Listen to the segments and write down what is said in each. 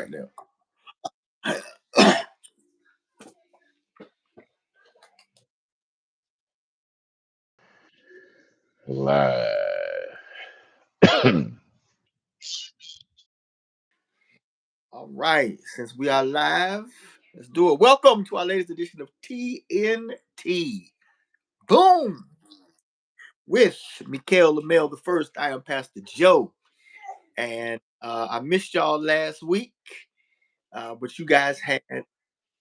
right now. Live. All right, since we are live, let's do it. Welcome to our latest edition of TNT. Boom! With Mikael Lamel the First, I am Pastor Joe. And I missed y'all last week, but you guys had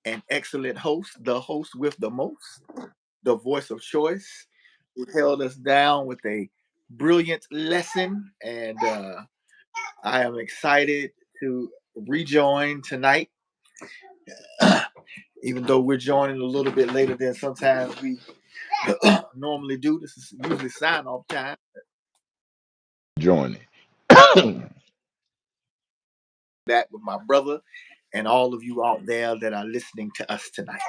an excellent host, the host with the most, the voice of choice, who held us down with a brilliant lesson. And I am excited to rejoin tonight, even though we're joining a little bit later than sometimes we normally do. This is usually sign off time. Joining That with my brother and all of you out there that are listening to us tonight.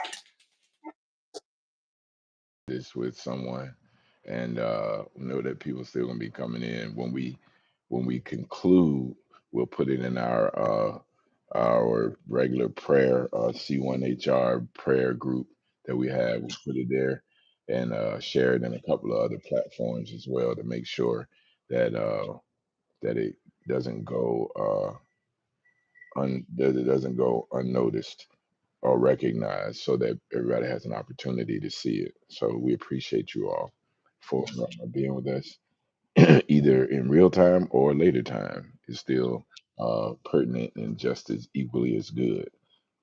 this with someone, and know that people still gonna be coming in. When we conclude, we'll put it in our regular prayer C1HR prayer group that we have. We'll put it there and share it in a couple of other platforms as well to make sure that that it doesn't go that it doesn't go unnoticed or recognized so that everybody has an opportunity to see it. So we appreciate you all for being with us, either in real time or later time. It's still pertinent and just as equally as good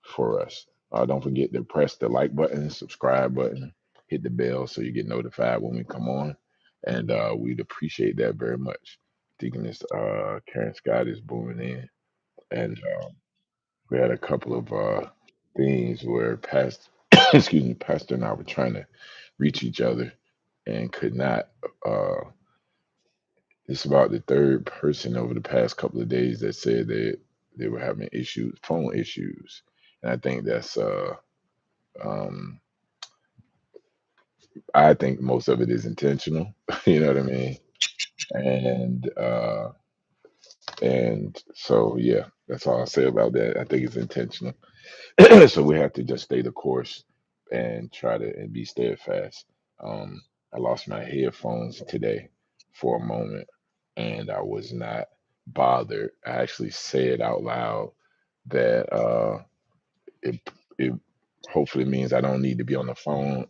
for us. Don't forget to press the like button, subscribe button, hit the bell so you get notified when we come on. And we'd appreciate that very much. Deaconess Karen Scott is booming in. And we had a couple of things where excuse me, Pastor and I were trying to reach each other and could not. Uh, it's about the third person over the past couple of days that said that they were having issues, phone issues, and I think that's. Um, I think most of it is intentional. You know what I mean? And and so yeah, that's all I'll say about that. I think it's intentional. So we have to just stay the course and try to and be steadfast. I lost my headphones today for a moment, and I was not bothered. I actually said out loud that it it hopefully means I don't need to be on the phone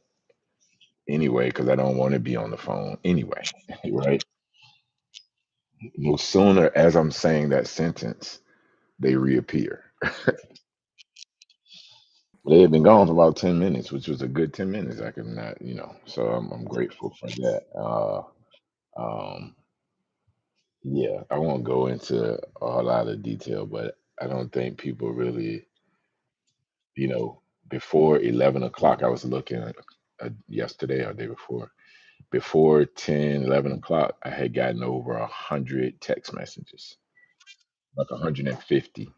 anyway because I don't want to be on the phone anyway, right? No sooner as I'm saying that sentence, they reappear. They had been gone for about 10 minutes, which was a good 10 minutes. I could not, so I'm grateful for that. Um, yeah, I won't go into a whole lot of detail, but I don't think people really, you know, before 11 o'clock, I was looking at yesterday or day before 10, 11 o'clock, I had gotten over 100 text messages, like 150,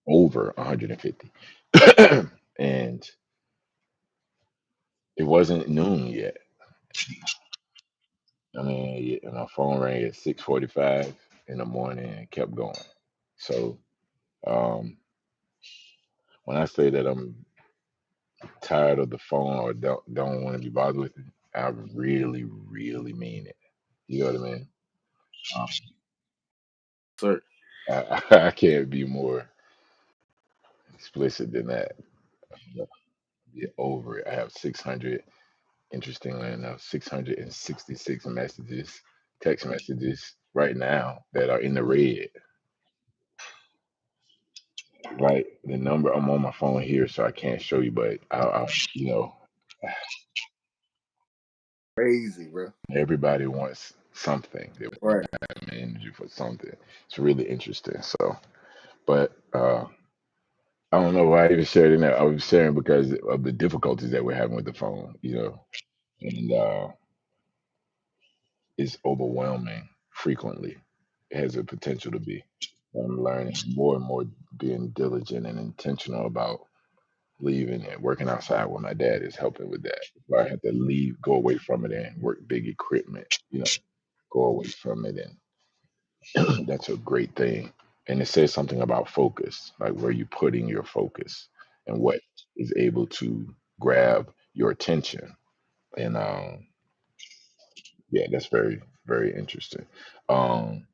over 150. And it wasn't noon yet. I mean, yeah, my phone rang at 6:45 in the morning and kept going. So um, when I say that I'm tired of the phone or don't want to be bothered with it, I really, really mean it. You know what I mean? Um, Sir. I can't be more explicit than that. Get over it. I have 600, interestingly enough, 666 messages, text messages right now that are in the red. Like the number, I'm on my phone here, so I can't show you, but you know, Crazy, bro. everybody wants something. They Right. want energy for something. It's really interesting. So, but I don't know why I even shared it. I was sharing because of the difficulties that we're having with the phone, and it's overwhelming frequently. It has a potential to be. I'm learning more and more being diligent and intentional about leaving and working outside where my dad is helping with that. Where I had to leave, go away from it and work big equipment, go away from it. And that's a great thing. and it says something about focus, like where you're putting your focus and what is able to grab your attention. And yeah, that's very, very interesting. Um,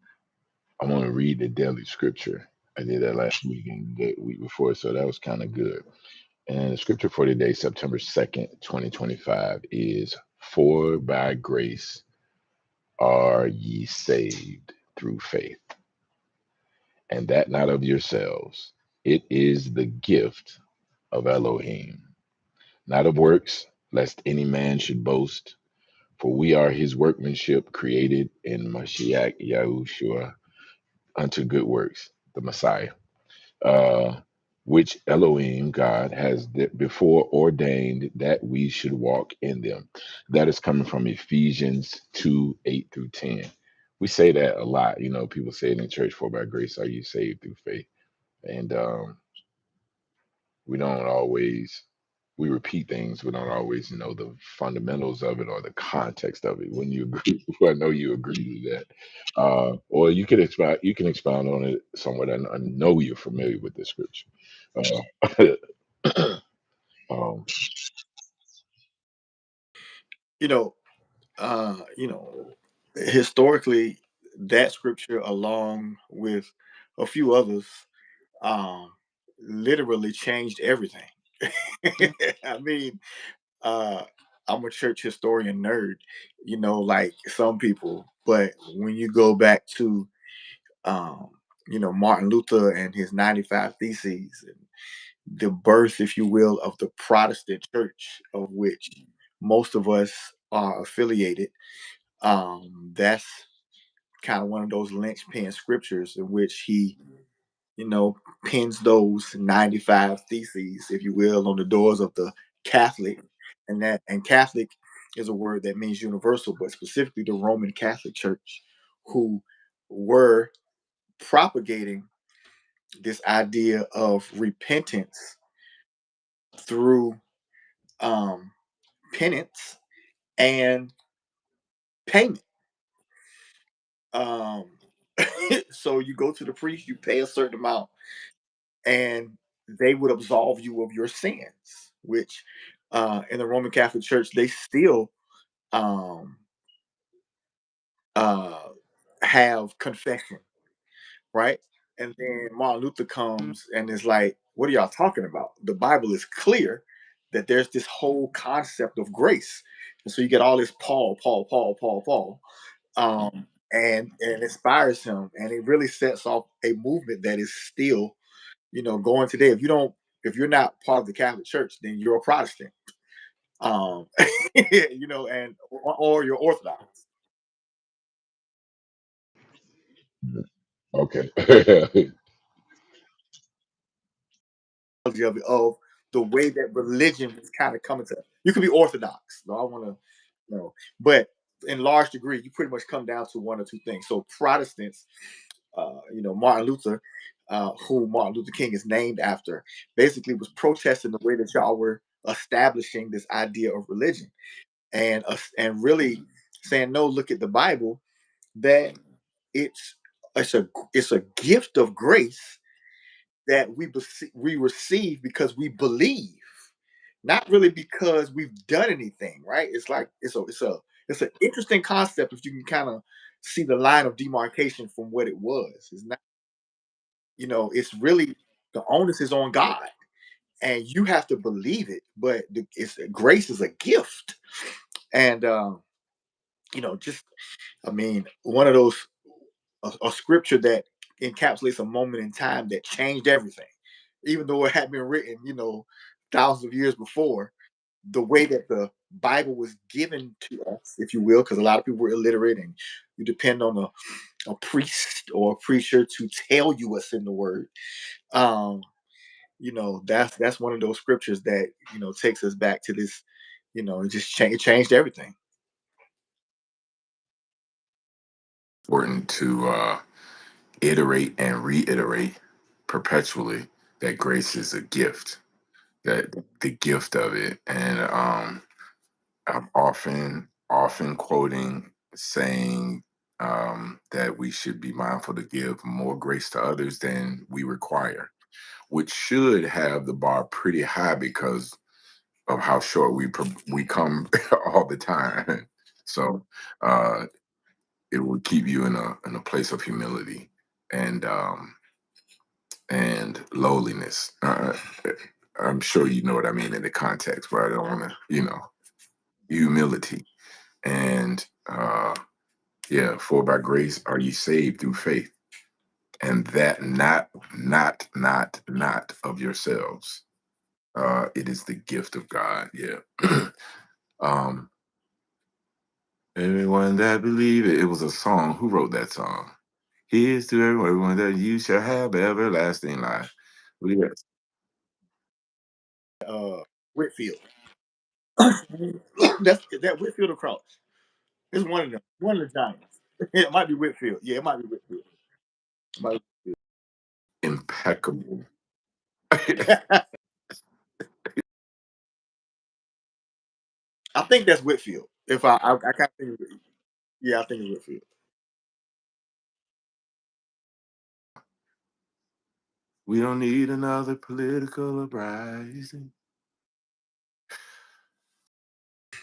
I want to read the daily scripture. I did that last week and the week before, so that was kind of good. And the scripture for today, September 2nd, 2025, is "For by grace are ye saved through faith, and that not of yourselves. It is the gift of Elohim, not of works, lest any man should boast. For we are his workmanship, created in Mashiach Yahushua unto good works," the Messiah, uh, "which Elohim, God, has before ordained that we should walk in them." That is coming from Ephesians 2 8 through 10. We say that a lot. You know, people say it in church, "For by grace are you saved through faith." And we don't always we repeat things. We don't always know the fundamentals of it or the context of it. When you agree, I know you agree to that, or you can expound on it somewhat. I know you're familiar with the scripture. Uh, um, You know, you know, historically, that scripture, along with a few others, um, literally changed everything. I mean, uh, I'm a church historian nerd, like some people, but when you go back to, um, Martin Luther and his 95 Theses, and the birth, if you will, of the Protestant church, of which most of us are affiliated, that's kind of one of those linchpin scriptures in which he, you know, pins those 95 theses, if you will, on the doors of the Catholic. And Catholic is a word that means universal, but specifically the Roman Catholic Church, who were propagating this idea of repentance through um, penance and payment. Um, so you go to the priest, you pay a certain amount, and they would absolve you of your sins, which in the Roman Catholic Church, they still um, uh, have confession, right? And then Martin Luther comes and is like, "What are y'all talking about? The Bible is clear that there's this whole concept of grace." And so you get all this Paul, Paul, Paul, Paul, Paul, and inspires him, and it really sets off a movement that is still, going today. If you're not part of the Catholic Church, then you're a Protestant, um, and or you're Orthodox. okay. Of the way that religion is kind of coming to. You could be Orthodox. No, I want to, but in large degree, you pretty much come down to one or two things. So Protestants, Martin Luther, who Martin Luther King is named after, basically was protesting the way that y'all were establishing this idea of religion, and really saying, no, look at the Bible, that it's it's a gift of grace that we receive because we believe, not really because we've done anything, right? It's like it's an interesting concept if you can kind of see the line of demarcation from what it was. It's not, it's really, the onus is on God, and you have to believe it. But it's grace is a gift, and just, I mean, one of those, a scripture that encapsulates a moment in time that changed everything, even though it had been written, thousands of years before. The way that the Bible was given to us, if you will, because a lot of people were illiterate, and you depend on a priest or a preacher to tell you what's in the word. Um, that's one of those scriptures that takes us back to this. It changed everything. Important to iterate and reiterate perpetually that grace is a gift, that the gift of it. And I'm often quoting saying, that we should be mindful to give more grace to others than we require, which should have the bar pretty high because of how short we come all the time. So uh, it will keep you in a place of humility and lowliness. I'm sure you know what I mean in the context, but I don't want to, humility and yeah. For by grace are you saved through faith, and that not of yourselves. It is the gift of God. Yeah. um, Everyone that believe it. It was a song. Who wrote that song? Here's to everyone that you shall have everlasting life. Yes. Uh, Whitfield. That's that Whitfield or Cross. It's one of them. One of the Giants. It might be Whitfield. Yeah, it might be Whitfield. Might be Impeccable. Whitfield. I think that's Whitfield. If I can't think of it. Yeah, I think it's Whitfield. We don't need another political uprising.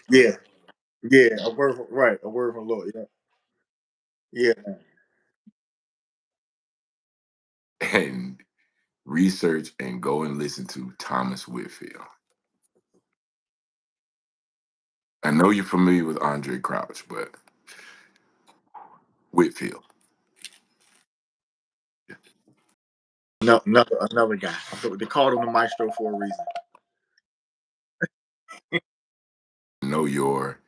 Yeah, yeah. A word from, right. A word from Lord. Yeah, yeah. And research and go and listen to Thomas Whitfield. I know you're familiar with Andre Crouch, but Whitfield. No, another guy. They called him the maestro for a reason. Know your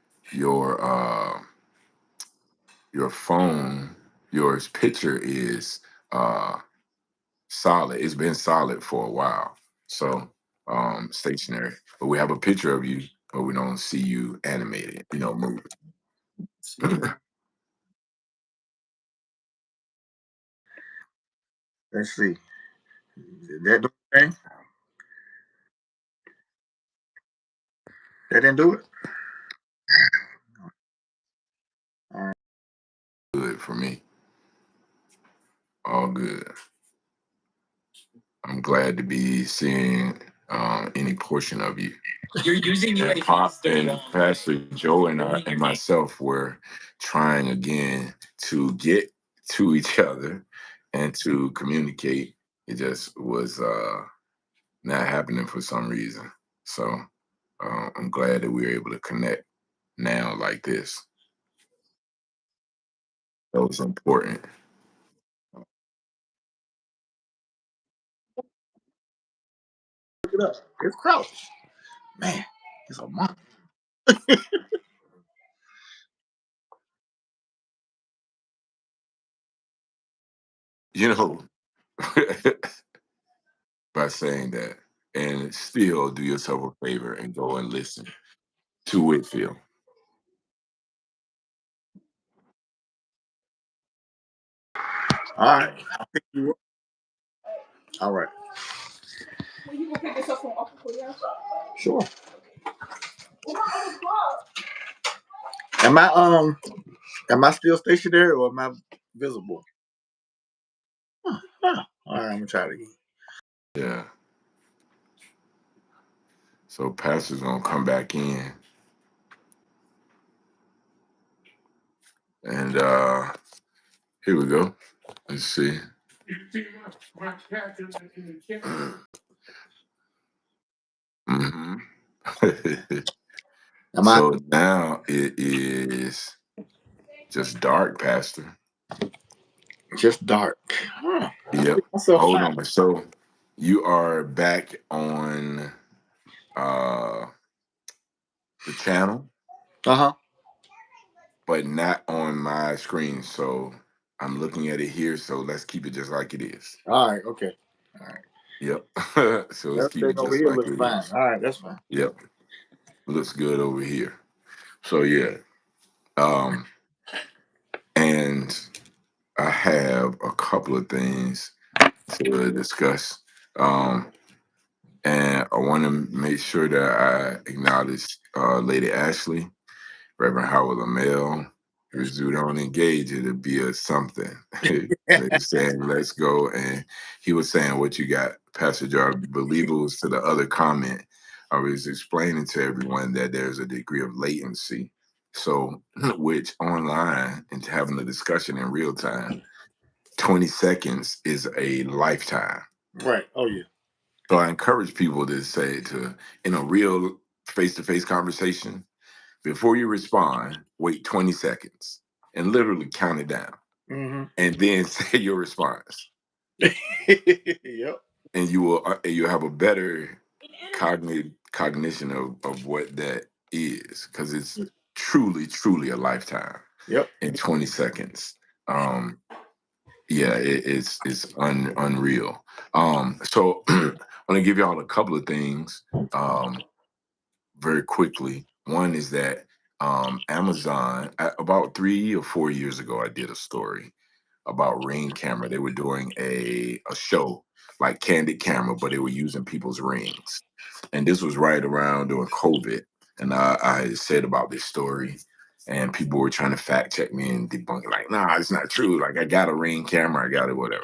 phone, your picture is uh solid. It's been solid for a while. So stationary. But we have a picture of you, but we don't see you animated, moving. Let's see. That do thing? That didn't do it. Uh, Good for me. All good. I'm glad to be seeing any portion of you. You're using the and Pop and Pastor Joe and myself were trying again to get to each other and to communicate. It just was not happening for some reason. So I'm glad that we were able to connect now like this. That was important. Look it up. It's Crouch. Man, it's a month. You know, by saying that, and still do yourself a favor and go and listen to Whitfield. All right. I'll pick you up. All right. Sure. Am I still stationary or am I visible? Huh. All right, I'm gonna try it again. Yeah. So Pastor's gonna come back in, and here we go. Let's see. hmm Am I So now it is just dark, Pastor. just dark? Huh. I Yep. feel myself Hold fine. on. So you are back on uh the channel, Uh huh. but not on my screen. So I'm looking at it here. So let's keep it just like it is. All right. Okay. All right. Yep. So let's keep Everything it over just here like looks it fine. is. All right, that's fine. Yep. Looks good over here. So yeah. Um, and I have a couple of things to discuss. Um, and I want to make sure that I acknowledge Lady Ashley, Reverend Howard LaMel. If we don't engage, it'll be a something. They're saying, let's go. And he was saying what you got, Pastor Jar. I believe it was to the other comment. I was explaining to everyone that there's a degree of latency. So, which online and having the discussion in real time, 20 seconds is a lifetime. Right. Oh yeah. So I encourage people to say to in a real face-to-face conversation, before you respond, wait 20 seconds and literally count it down Mm-hmm. and then say your response. Yep. And you'll have a better cognition of what that is because it's truly, truly a lifetime Yep. in 20 seconds. Um, yeah, it's unreal. So I'm gonna give y'all a couple of things. Very quickly. One is that Amazon, about 3 or 4 years ago, I did a story about Ring Camera. They were doing a show like Candid Camera, but they were using people's rings. And this was right around during COVID. And I had said about this story, and people were trying to fact check me and debunk it, like, nah, it's not true. Like, I got a Ring camera, I got it, whatever.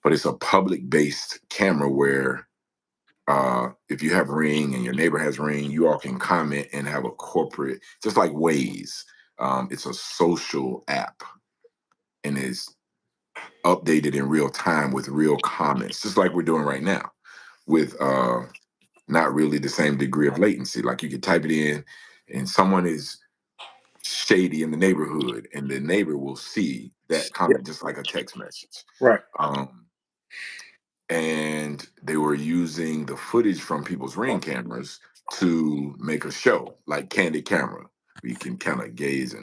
But it's a public based camera where if you have Ring and your neighbor has Ring, you all can comment and have a corporate, just like Waze. It's a social app and is updated in real time with real comments, just like we're doing right now, with not really the same degree of latency. Like you can type it in, and someone is shady in the neighborhood, and the neighbor will see that Yep. comment just like a text message. Right. Um, and they were using the footage from people's Ring cameras to make a show like Candid Camera. We can kind of gaze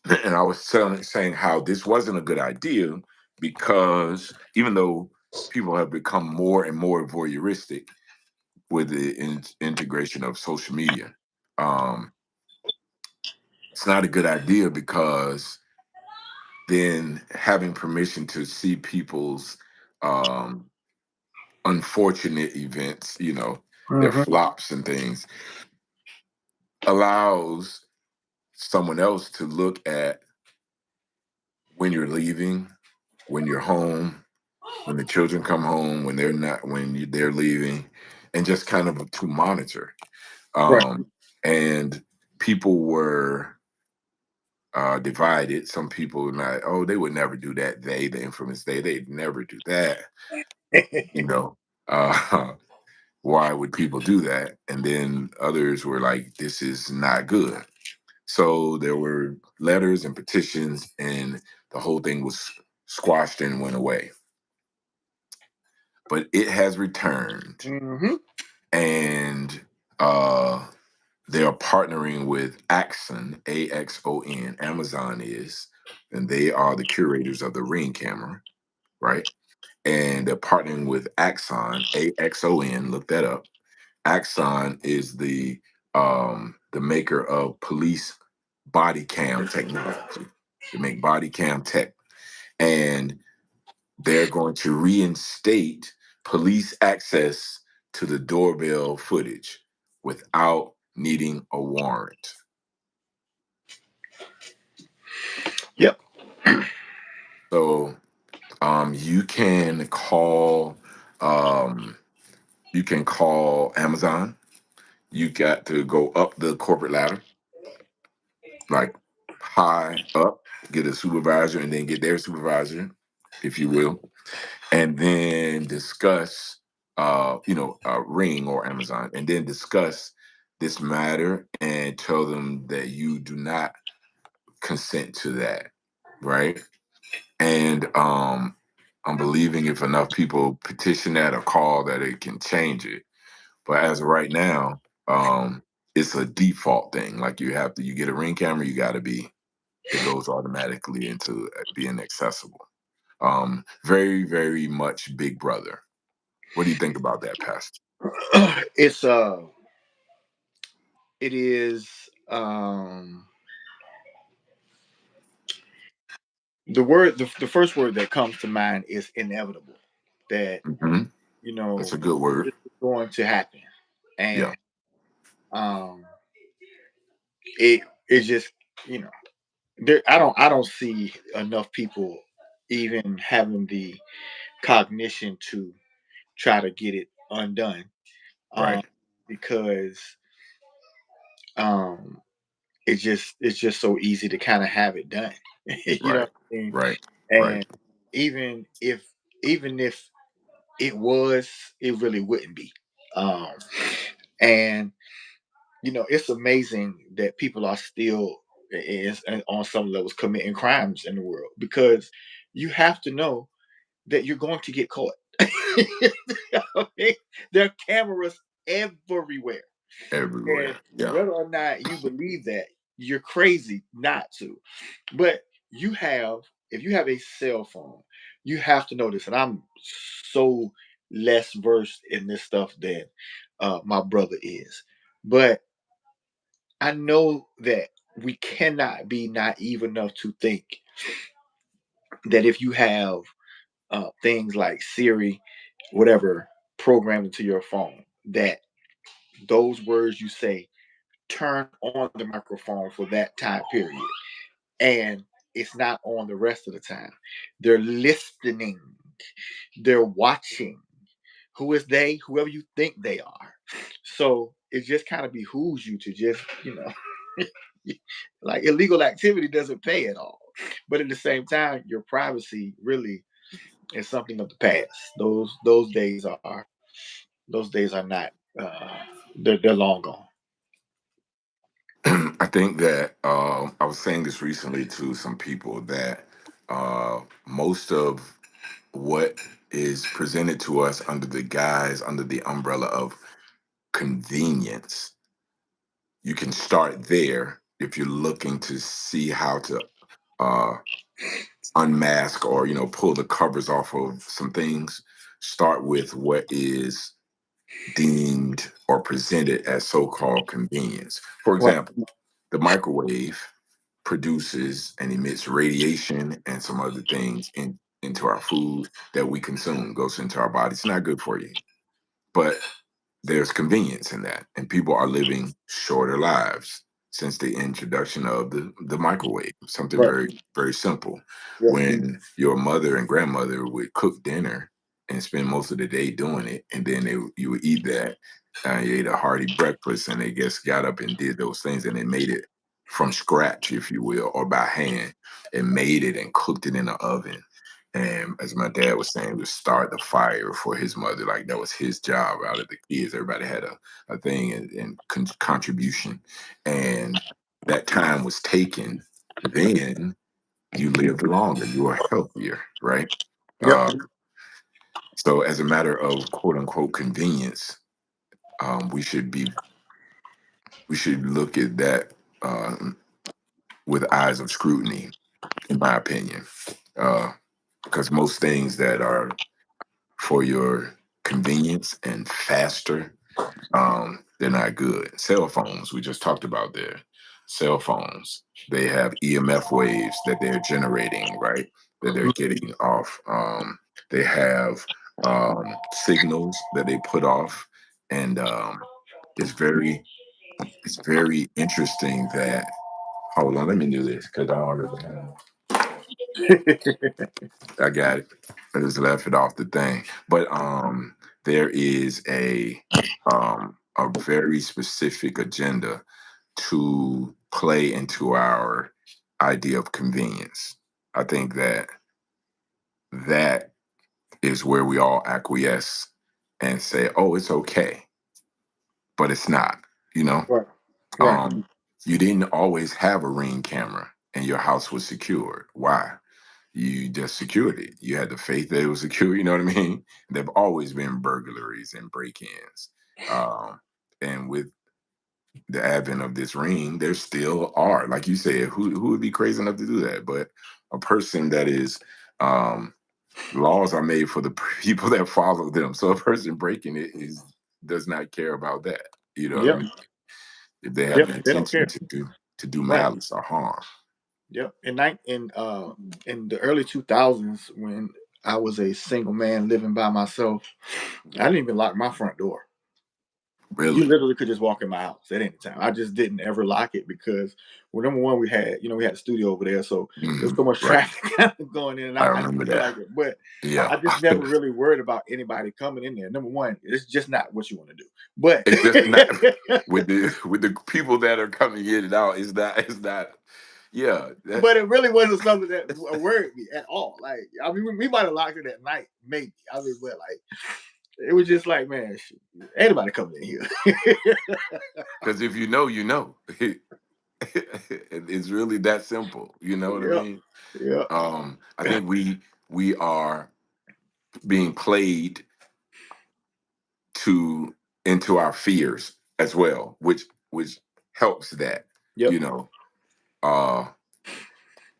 and I was saying how this wasn't a good idea because even though people have become more and more voyeuristic with the integration of social media, um, it's not a good idea because then having permission to see people's um, unfortunate events, their Mm-hmm. flops and things, allows someone else to look at when you're leaving, when you're home, when the children come home, when they're not, they're leaving, and just kind of to monitor. Right. Um, and people were divided. Some people were like, oh, they would never do that. The infamous they'd never do that. You know, uh, why would people do that? And then others were like, this is not good. So there were letters and petitions, and the whole thing was squashed and went away. But it has returned, Mm-hmm. and uh, they are partnering with Axon, Axon. Amazon is, and they are the curators of the Ring camera, right? And they're partnering with Axon, Axon. Look that up. Axon is the maker of police body cam technology. They make body cam tech, and they're going to reinstate police access to the doorbell footage without needing a warrant. Yep. So you can call um, Amazon. You got to go up the corporate ladder, like high up, get a supervisor, and then get their supervisor, if you will, and then discuss, Ring or Amazon, and then discuss this matter and tell them that you do not consent to that, right? And I'm believing if enough people petition that or call that, it can change it. But as of right now, it's a default thing. Like you get a Ring camera, you got to be, it goes automatically into being accessible. Very, very much Big Brother. What do you think about that, Pastor? It's it is the first word that comes to mind is inevitable. That Hmm. you That's know a good word. this is going to happen, Yeah. and um it just you know. there, I don't see enough people even having the cognition to try to get it undone. Um, Right. because um it's just so easy to kind of have it done. You know Right. what I mean? Right. Right. And even if even if it was, it really wouldn't be. Um and it's amazing that people are still on some levels committing crimes in the world, because you have to know that you're going to get caught. I mean, there are cameras everywhere. And Everywhere. Yeah. whether or not you believe that, you're crazy not to. But you have, if you have a cell phone, you have to know this. And I'm so less versed in this stuff than my brother is. But I know that we cannot be naive enough to think that if you have things like Siri, whatever, programmed into your phone, that those words you say turn on the microphone for that time period, and it's not on the rest of the time. They're listening, they're watching. Who is they? Whoever you think they are. So it just kind of behooves you to just, like, illegal activity doesn't pay at all. But at the same time, your privacy really is something of the past. Those days are not. Uh, they're long gone. I think that I was saying this recently to some people that most of what is presented to us under the guise, under the umbrella of convenience, you can start there if you're looking to see how to uh, unmask or pull the covers off of some things. Start with what is deemed or presented as so-called convenience. For Right. example, the microwave produces and emits radiation and some other things into our food that we consume, goes into our body. It's not good for you. But there's convenience in that, and people are living shorter lives since the introduction of the microwave. Something Right. very, very simple. Yep. When your mother and grandmother would cook dinner and spend most of the day doing it, and then you would eat that, you ate a hearty breakfast, and they just got up and did those things, and they made it from scratch, if you will, or by hand, and made it and cooked it in the oven. And as my dad was saying, to start the fire for his mother, like that was his job out of the kids. Everybody had a thing and contribution. And that time was taken. Then you lived longer, you were healthier, right? Yep. Uh, so, as a matter of quote unquote convenience, we should look at that with eyes of scrutiny, in my opinion, uh, because most things that are for your convenience and faster, they're not good. Cell phones, we just talked about there. Cell phones, they have EMF waves that they're generating, right? That they're getting off. They have signals that they put off, and it's very, it's very interesting that. Hold on, let me do this because I already have. I got it. I just left it off the thing. But there is a very specific agenda to play into our idea of convenience. I think that that is where we all acquiesce and say, "Oh, it's okay," but it's not. You know, Right. Right. um, you didn't always have a Ring camera and your house was secured. Why? You just secured it. You had the faith that it was secure. You know what I mean? There've always been burglaries and break-ins, um, and with the advent of this ring, there still are. Like you said, who would be crazy enough to do that? But a person that is, um, laws are made for the people that follow them. So a person breaking it is does not care about that. You know what I Yep. mean? If they have Yep. the They don't intention care. to do Right. malice or harm. Yep. In the early 2000s, when I was a single man living by myself, I didn't even lock my front door. You Really? literally could just walk in my house at any time. I just didn't ever lock it because, well, number one, we had a studio over there, so there's so much Right. traffic going in and I out. I remember didn't feel that. like it, but Yeah. I just never really worried about anybody coming in there. Number one, it's just not what you want to do. But It's just not with the people that are coming in and out. It's not. Yeah. That, but it really wasn't something that worried me at all. Like, I mean, we might have locked it at night, maybe. I mean, but like, it was just like, man, shit, anybody coming in here. because if you know, you know. It's really that simple. You know what I Yep, mean? yep, I think we are being played to into our fears as well, which helps that, yep, you know. Uh,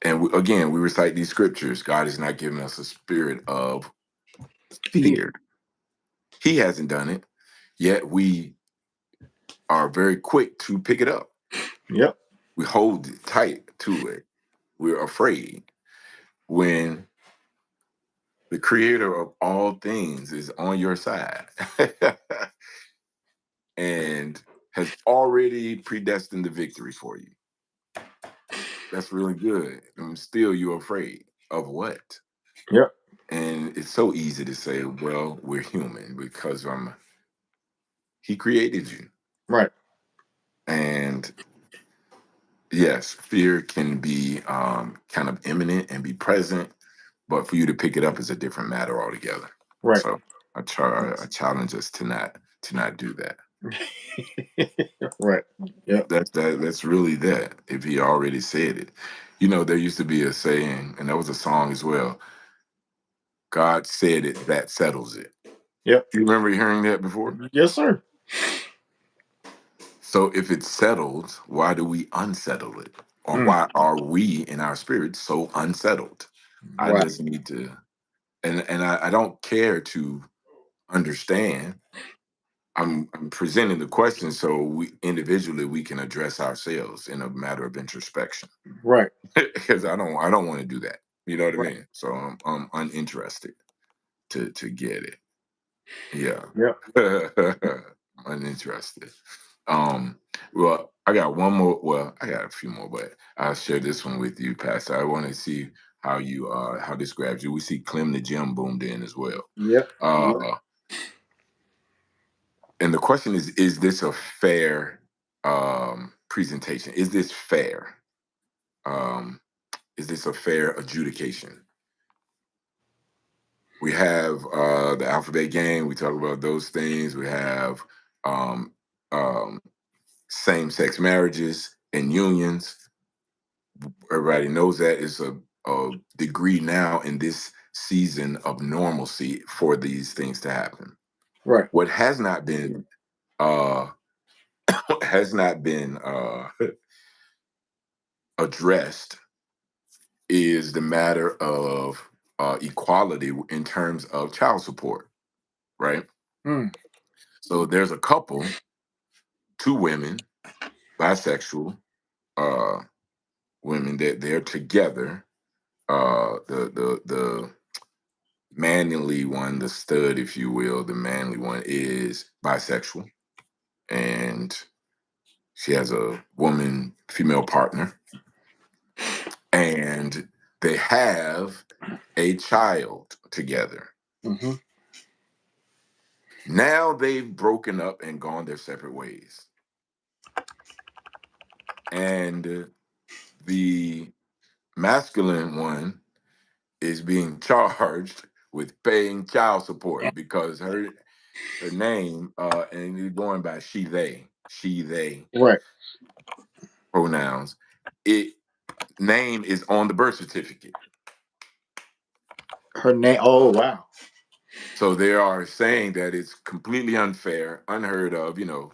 and again, we recite these scriptures. God has not given us a spirit of fear. fear. He hasn't done it, yet we are very quick to pick it up. Yep, We hold tight to it. We're afraid when the creator of all things is on your side and has already predestined the victory for you. That's really good. And still you're afraid of what? yep, And it's so easy to say, well, we're human because he created you. right, And yes, fear can be kind of imminent and be present, but for you to pick it up is a different matter altogether. right, So I challenge us to not do that. right, yep, That's really that. If he already said it, you know, there used to be a saying, and that was a song as well. God said it, that settles it. yep, You remember hearing that before? yes, sir. So if it's settled, why do we unsettle it? Or Mm, why are we in our spirits so unsettled? I right, just need to, and I don't care to understand. I'm presenting the question so we individually we can address ourselves in a matter of introspection. right, Because I don't want to do that. You know what I right, mean? So I'm uninterested to get it. Yeah. yep, Uninterested. Um, well, I got one more. Well, I got a few more, but I'll share this one with you, Pastor. I want to see how this grabs you. We see Clem the Gym boomed in as well. yep, Uh, and the question is this a fair presentation? Is this fair? Um, is this a fair adjudication? We have the alphabet game. We talk about those things. We have um, um, same-sex marriages and unions. Everybody knows that is a degree now in this season of normalcy for these things to happen. right, What has not been uh, has not been addressed is the matter of equality in terms of child support, right? mm, So there's a couple, two women, bisexual uh, women that they're together. The manly one, the stud, if you will, the manly one is bisexual, and she has a woman, female partner, and they have a child together. mm-hmm, Now they've broken up and gone their separate ways, and the masculine one is being charged with paying child support because her name and you're going by she they right. pronouns. It name is on the birth certificate. Her name. Oh, wow. So they are saying that it's completely unfair, unheard of, you know.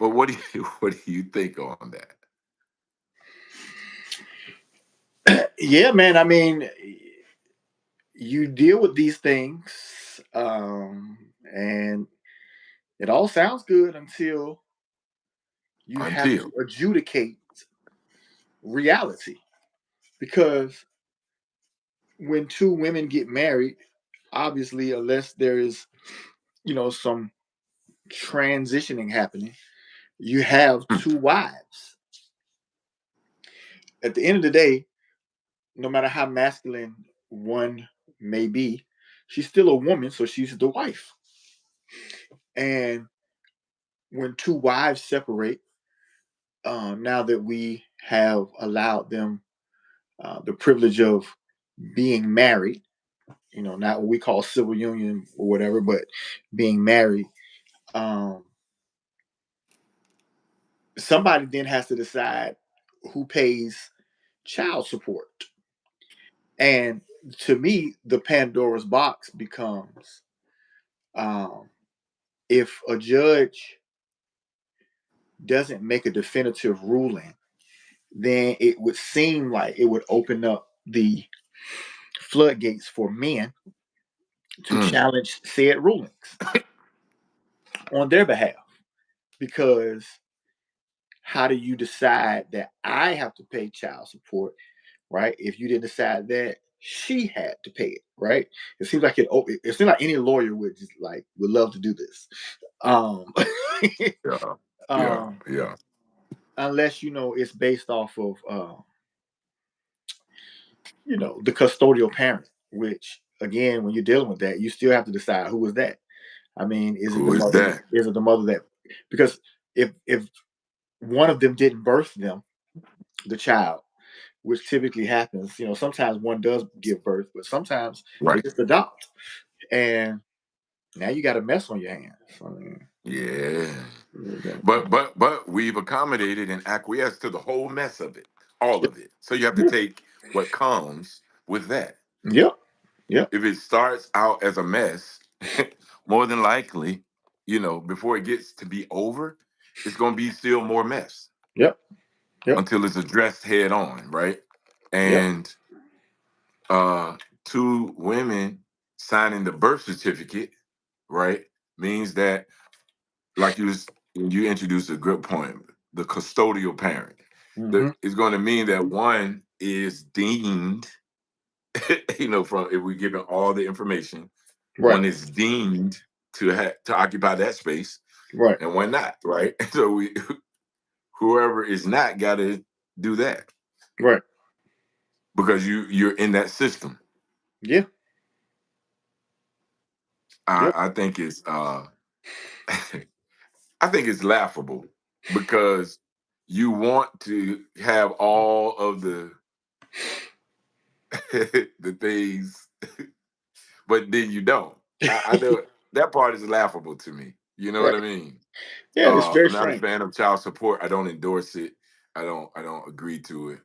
But what do you what do you think on that? Yeah, man. I mean, you deal with these things, and it all sounds good until you have to Until adjudicate reality. Because when two women get married, obviously, unless there is, some transitioning happening. You have two wives. At the end of the day, no matter how masculine one may be, she's still a woman, so she's the wife. And when two wives separate, now that we have allowed them the privilege of being married, not what we call civil union or whatever, but being married, um, somebody then has to decide who pays child support. And to me, the Pandora's box becomes, um, if a judge doesn't make a definitive ruling, then it would seem like it would open up the floodgates for men to Mm. challenge said rulings on their behalf. Because how do you decide that I have to pay child support, right? If you didn't decide that she had to pay it, right? It seems like it seems like any lawyer would just like would love to do this. Um, Yeah. Yeah. um, Yeah. unless it's based off of the custodial parent, which again, when you're dealing with that, you still have to decide who is that. I mean, is it the Who is mother? that? Is it the mother that? Because if one of them didn't birth them, the child, which typically happens, sometimes one does give birth, but sometimes they Right. just adopt, and now you got a mess on your hands. I mean, Yeah. yeah, But we've accommodated and acquiesced to the whole mess of it, all of it. So you have to take what comes with that. yep, yep, If it starts out as a mess, more than likely, before it gets to be over, it's going to be still more mess yep, yep, until it's addressed head on, right? yep, And uh two women signing the birth certificate, right, means that, like you introduced a good point, the custodial parent. hmm It's going to mean that one is deemed, from if we're given all the information, right, one is deemed to occupy that space, right, and one not, right? So whoever is not got to do that right, because you're in that system. yeah, yep, I think it's I think it's laughable because you want to have all of the the things, but then you don't. I know that part is laughable to me. You know what right, I mean? yeah. It's very I'm not a strange. fan of child support. I don't endorse it. I don't agree to it.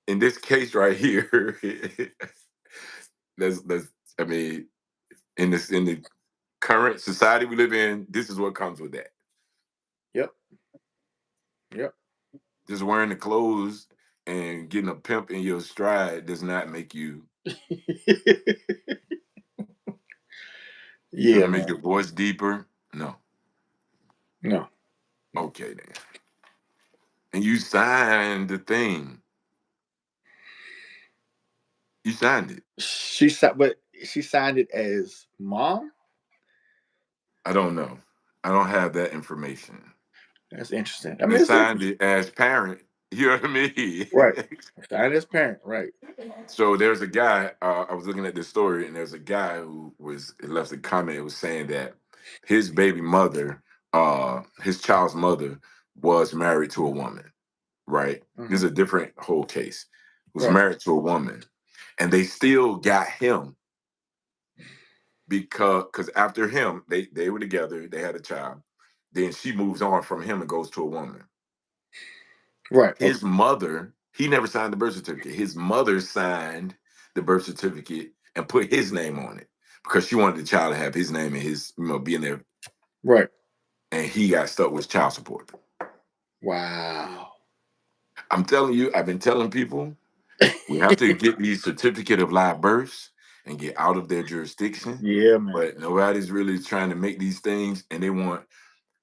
In this case right here, there's I mean, in the current society we live in, this is what comes with that. Yep, yep, Just wearing the clothes and getting a pimp in your stride does not make you. yeah, Doesn't make man. your voice deeper. No. No, no. Okay then. And you signed the thing. You signed it. But she signed it as mom. I don't know. I don't have that information. That's interesting. I They mean, it's signed interesting. it as parent. You know what I mean? Right. Signed as parent. Right. So there's a guy. I was looking at this story, and there's a guy who left a comment. It was saying that his baby mother, his child's mother, was married to a woman. Right. This Hmm. is a different whole case. Was Right. married to a woman, and they still got him because after him, they were together. They had a child. Then she moves on from him and goes to a woman. Right. Okay. His mother, he never signed the birth certificate. His mother signed the birth certificate and put his name on it because she wanted the child to have his name and his, being there. Right. And he got stuck with child support. Wow. I'm telling you, I've been telling people we have to get these certificate of live births and get out of their jurisdiction. Yeah, man. But nobody's really trying to make these things, and they want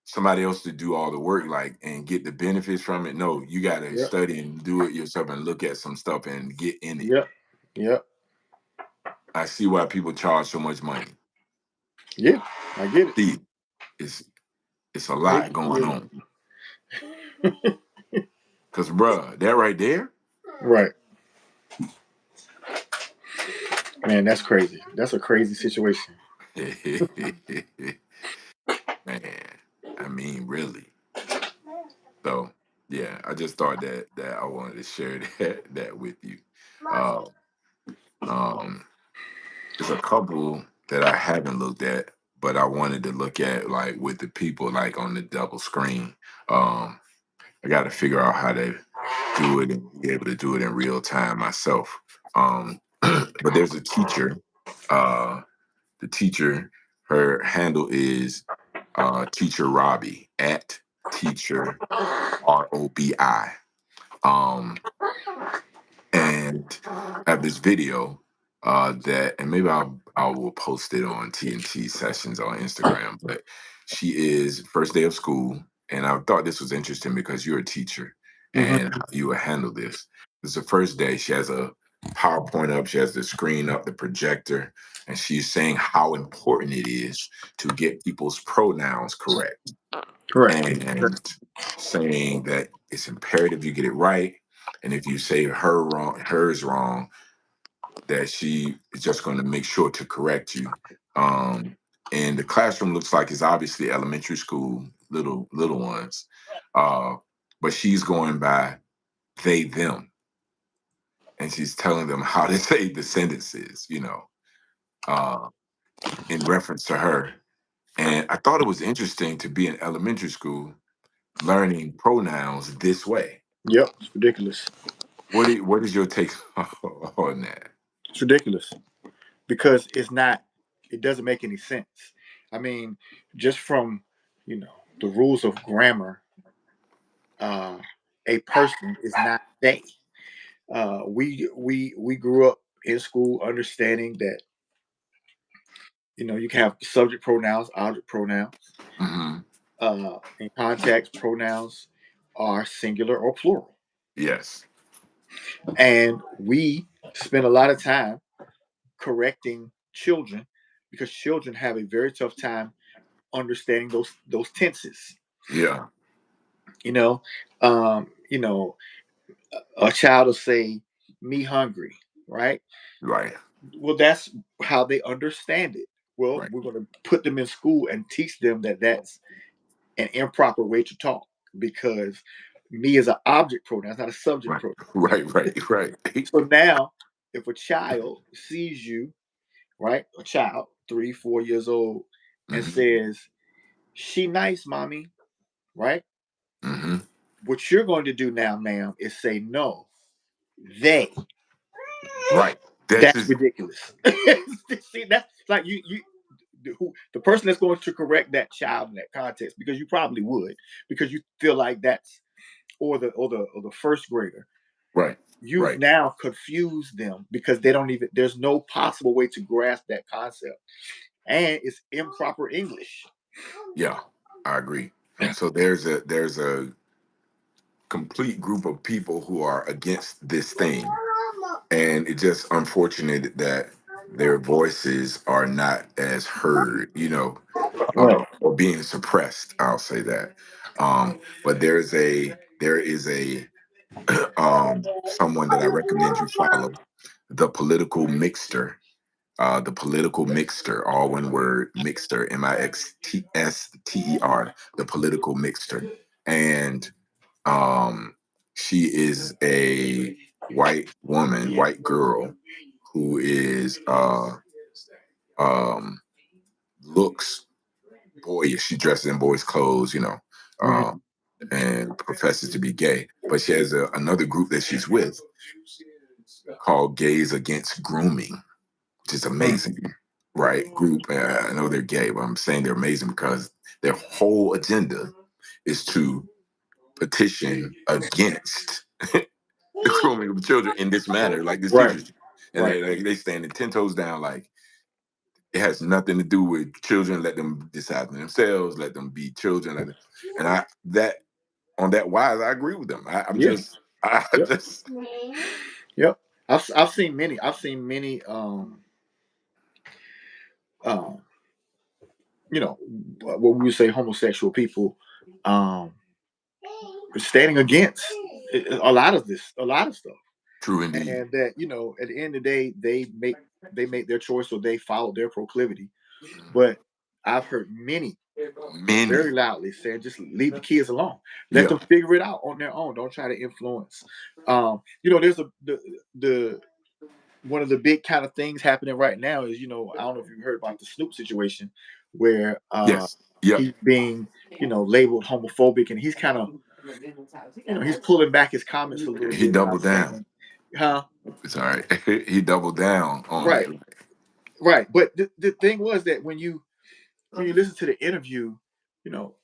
somebody else to do all the work, like, and get the benefits from it. No, you got to Yep. study and do it yourself and look at some stuff and get in it. Yep. Yep. I see why people charge so much money. Yeah. I get it. See, it's it's a lot going Yeah. on. Cause bruh, that right there, Right. Man, that's crazy. That's a crazy situation. man. I mean, really. So yeah, I just thought that I wanted to share that with you. Uh, um, there's a couple that I haven't looked at, but I wanted to look at like with the people like on the double screen. Um, I got to figure out how to do it and be able to do it in real time myself. But there's a teacher. Uh, the teacher, her handle is teacher Robbie at teacher ROBI. Um, and I have this video that, and maybe I will post it on TNT Sessions on Instagram. But she is first day of school, and I thought this was interesting because you're a teacher Hmm. and how you would handle this. This is the first day. She has a PowerPoint up. She has the screen up, the projector, and she's saying how important it is to get people's pronouns correct Correct. and saying that it's imperative you get it right. And if you say her wrong, hers wrong, that she is just going to make sure to correct you. Um, and the classroom looks like it's obviously elementary school, little ones, uh, but she's going by they them, and she's telling them how to say the sentences, uh, in reference to her. And I thought it was interesting to be in elementary school learning pronouns this way. Yep. It's ridiculous. What is your take on that? It's ridiculous because it's not. It doesn't make any sense. I mean, just from the rules of grammar, uh, a person is not they. We grew up in school understanding that you can have subject pronouns, object pronouns. Hmm. In context, pronouns are singular or plural, Yes. and we spend a lot of time correcting children because children have a very tough time understanding those tenses. Yeah. You know, you know, a child will say, "Me hungry," right? Right. Well, that's how they understand it. Well, Right. we're going to put them in school and teach them that that's an improper way to talk because me is an object pronoun, it's not a subject Right. pronoun. Right. Right. Right. So now, if a child sees you, right, a child, 3, 4 years old, and Hmm. says, "She nice, mommy," right? Hmm. What you're going to do now, ma'am, is say, "No, they." Right. That's That's just ridiculous. See, that's like the person that's going to correct that child in that context, because you probably would, because you feel like that's or the first grader. right. You've Right. now confused them because they don't even. There's no possible way to grasp that concept, and it's improper English. Yeah. I agree. So there's a complete group of people who are against this thing, and it's just unfortunate that their voices are not as heard. Right. Or being suppressed. I'll say that. But there is a someone that I recommend you follow, the political mixter, all one word, mixter, Mixter, the political mixter, and um, she is a white woman, white girl who is um looks boyish. She dresses in boys' clothes, Mhm. um, and professes to be gay. But she has another group that she's with called Gays Against Grooming, which is Mm. amazing, right? Group. I know they're gay, but I'm saying they're amazing because their whole agenda is to petition against the grooming of children in this manner, like this Right. teacher. And Right. they standing 10 toes down, like it has nothing to do with children. Let them decide for themselves. Let them be children. And I that on that wise, I agree with them. I'm Yeah. just, I Yep. just, Yep. I've seen many. I've seen many um you know, what we would say homosexual people, um, standing against a lot of stuff, True indeed. and that at the end of the day, they make their choice or they follow their proclivity. But I've heard many Many. very loudly saying, just leave the kids alone, let Yeah. them figure it out on their own. Don't try to influence. There's the one of the big kind of things happening right now is, I don't know if you heard about the Snoop situation where Yes. Yep. he's being, labeled homophobic, and he's kind of, he's pulling back his comments a little He bit by doubled down. saying, huh? It's all right. He doubled down on it. Right, right. But the thing was that when you listen to the interview,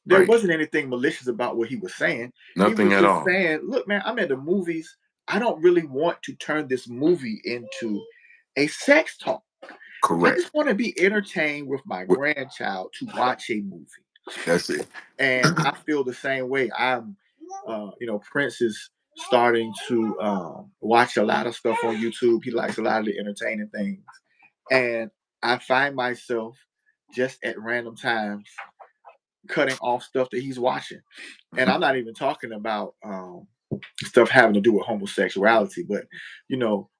there Right. wasn't anything malicious about what he was saying. He Nothing was at just all. saying, look, man, I'm at the movies. I don't really want to turn this movie into a sex talk. I Correct. just want to be entertained with my Wh- grandchild to watch a movie. That's it. And I feel the same way. Prince is starting to watch a lot of stuff on YouTube. He likes a lot of the entertaining things. And I find myself just at random times cutting off stuff that he's watching. And I'm Mhm. not even talking about stuff having to do with homosexuality, but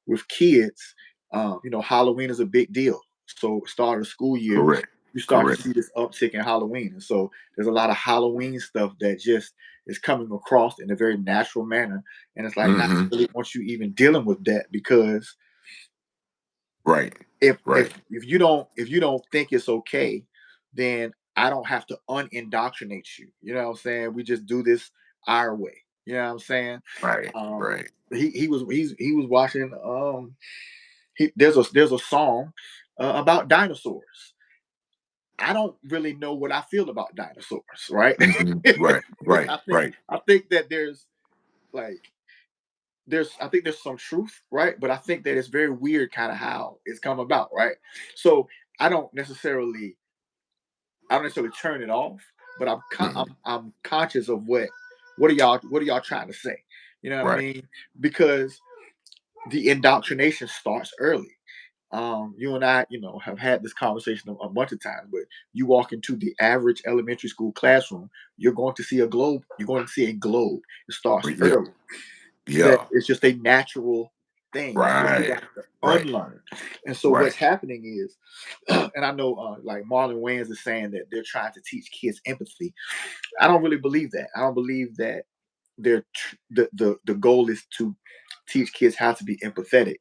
with kids, Halloween is a big deal. So start of school year, Correct. you start to Correct. see this uptick in Halloween, and so there's a lot of Halloween stuff that just is coming across in a very natural manner, and it's like not Hmm. really want you even dealing with that because Right. if Right. if you don't think it's okay, then I don't have to unindoctrinate you. You know what I'm saying? We just do this our way. You know what I'm saying? Right. Um, Right. he was watching there's a song about dinosaurs. I don't really know what I feel about dinosaurs, right? Hmm. Right. Right. I think Right. I think that like I think there's some truth, right? But I think that it's very weird kind of how it's come about, right? So I don't necessarily I don't necessarily turn it off, but Hmm. I'm conscious of what are y'all trying to say? You know what I Right. mean? Because the indoctrination starts early. You and I, have had this conversation a bunch of times, but you walk into the average elementary school classroom, you're going to see a globe. You're going to see a globe. It starts Yeah. early. That Yeah. it's just a natural thing. It's what you Right. have to Right. unlearn. And so what's Right. happening is, and I know like Marlon Wayans is saying that they're trying to teach kids empathy. I don't really believe that. I don't believe that the goal is to teach kids how to be empathetic.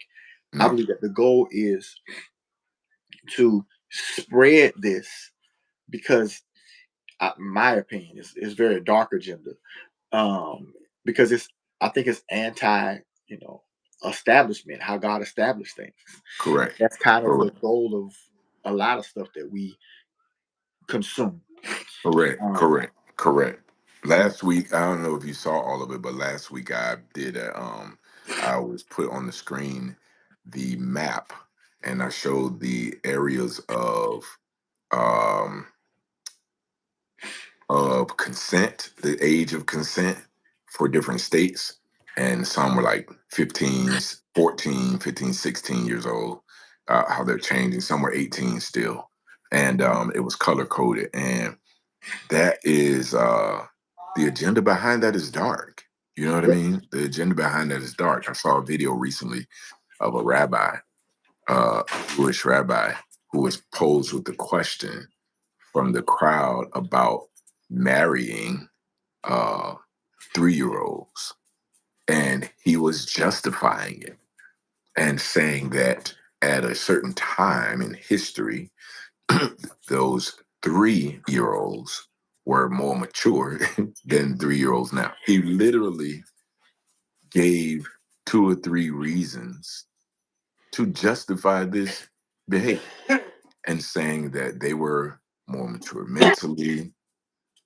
I No. believe that the goal is to spread this because, my opinion is very dark agenda. Because I think it's anti, establishment, how God established things. Correct. That's kind of the Correct. goal of a lot of stuff that we consume. Correct. Um, Correct. Correct. yeah, Last week, I don't know if you saw all of it, but last week I did I was put on the screen the map and I showed the areas um of consent, the age of consent for different states. And some were like 15, 14, 15, 16 years old, how they're changing. Some were 18 still. And it was color coded. And that is the agenda behind that is dark. You know what I yep, mean? The agenda behind that is dark. I saw a video recently of a rabbi, a Jewish rabbi, who was posed with the question from the crowd about marrying 3 year olds. And he was justifying it and saying that at a certain time in history, those 3 year olds were more mature than 3 year olds now. He literally gave 2 or 3 reasons to justify this behavior and saying that they were more mature mentally,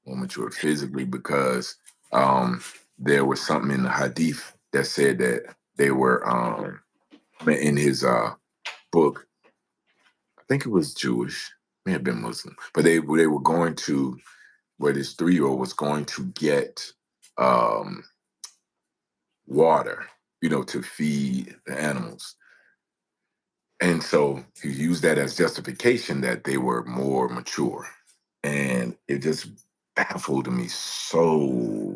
more mature physically, because um, there was something in the hadith that said that they were in his book. I think it was Jewish, may have been Muslim, but they were going to where this 3 year old was going to get um, water, to feed the animals. And so he used that as justification that they were more mature. and it just baffled me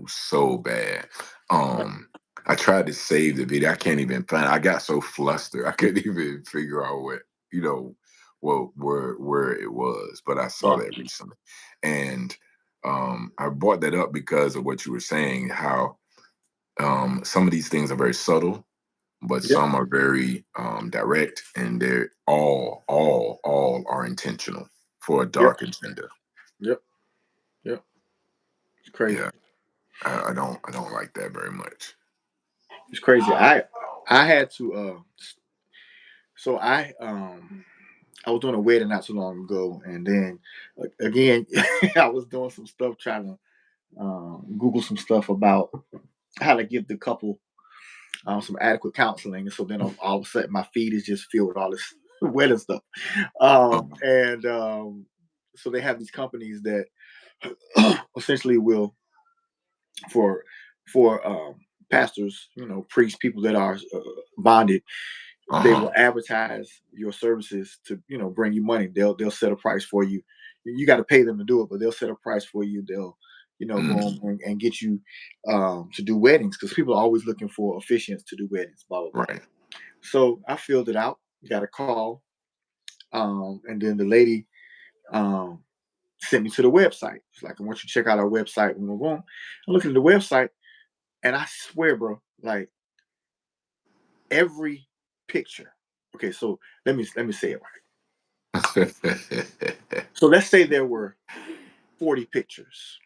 so bad. Um, I tried to save the video. I can't even find. I got so flustered. I couldn't even figure out what you know, where it was. But I saw Yeah. that recently, and I brought that up because of what you were saying. How some of these things are very subtle, but Yep. some are very direct, and they're all are intentional for a Yep. dark agenda. Yep. Yep. It's crazy. Yeah, I don't like that very much. It's crazy. I had to so I was doing a wedding not too long ago, and then again I was doing some stuff trying to Google some stuff about how to give the couple some adequate counseling, and so then all of a sudden my feed is just filled with all this wedding stuff, Um, and so they have these companies that essentially will for pastors, priests, people that are bonded, they uh-huh. will advertise your services to bring you money. They'll set a price for you. You got to pay them to do it, but they'll set a price for you. They'll boom, Mm, and get you to do weddings, because people are always looking for officiants to do weddings. Blah blah blah. right. So I filled it out. Got a call, and then the lady um, sent me to the website. It's like, I want you to check out our website. Boom, boom, boom. I'm looking at the website, and I swear, bro, like every picture. Okay, so let me say it right. So let's say there were 40 pictures.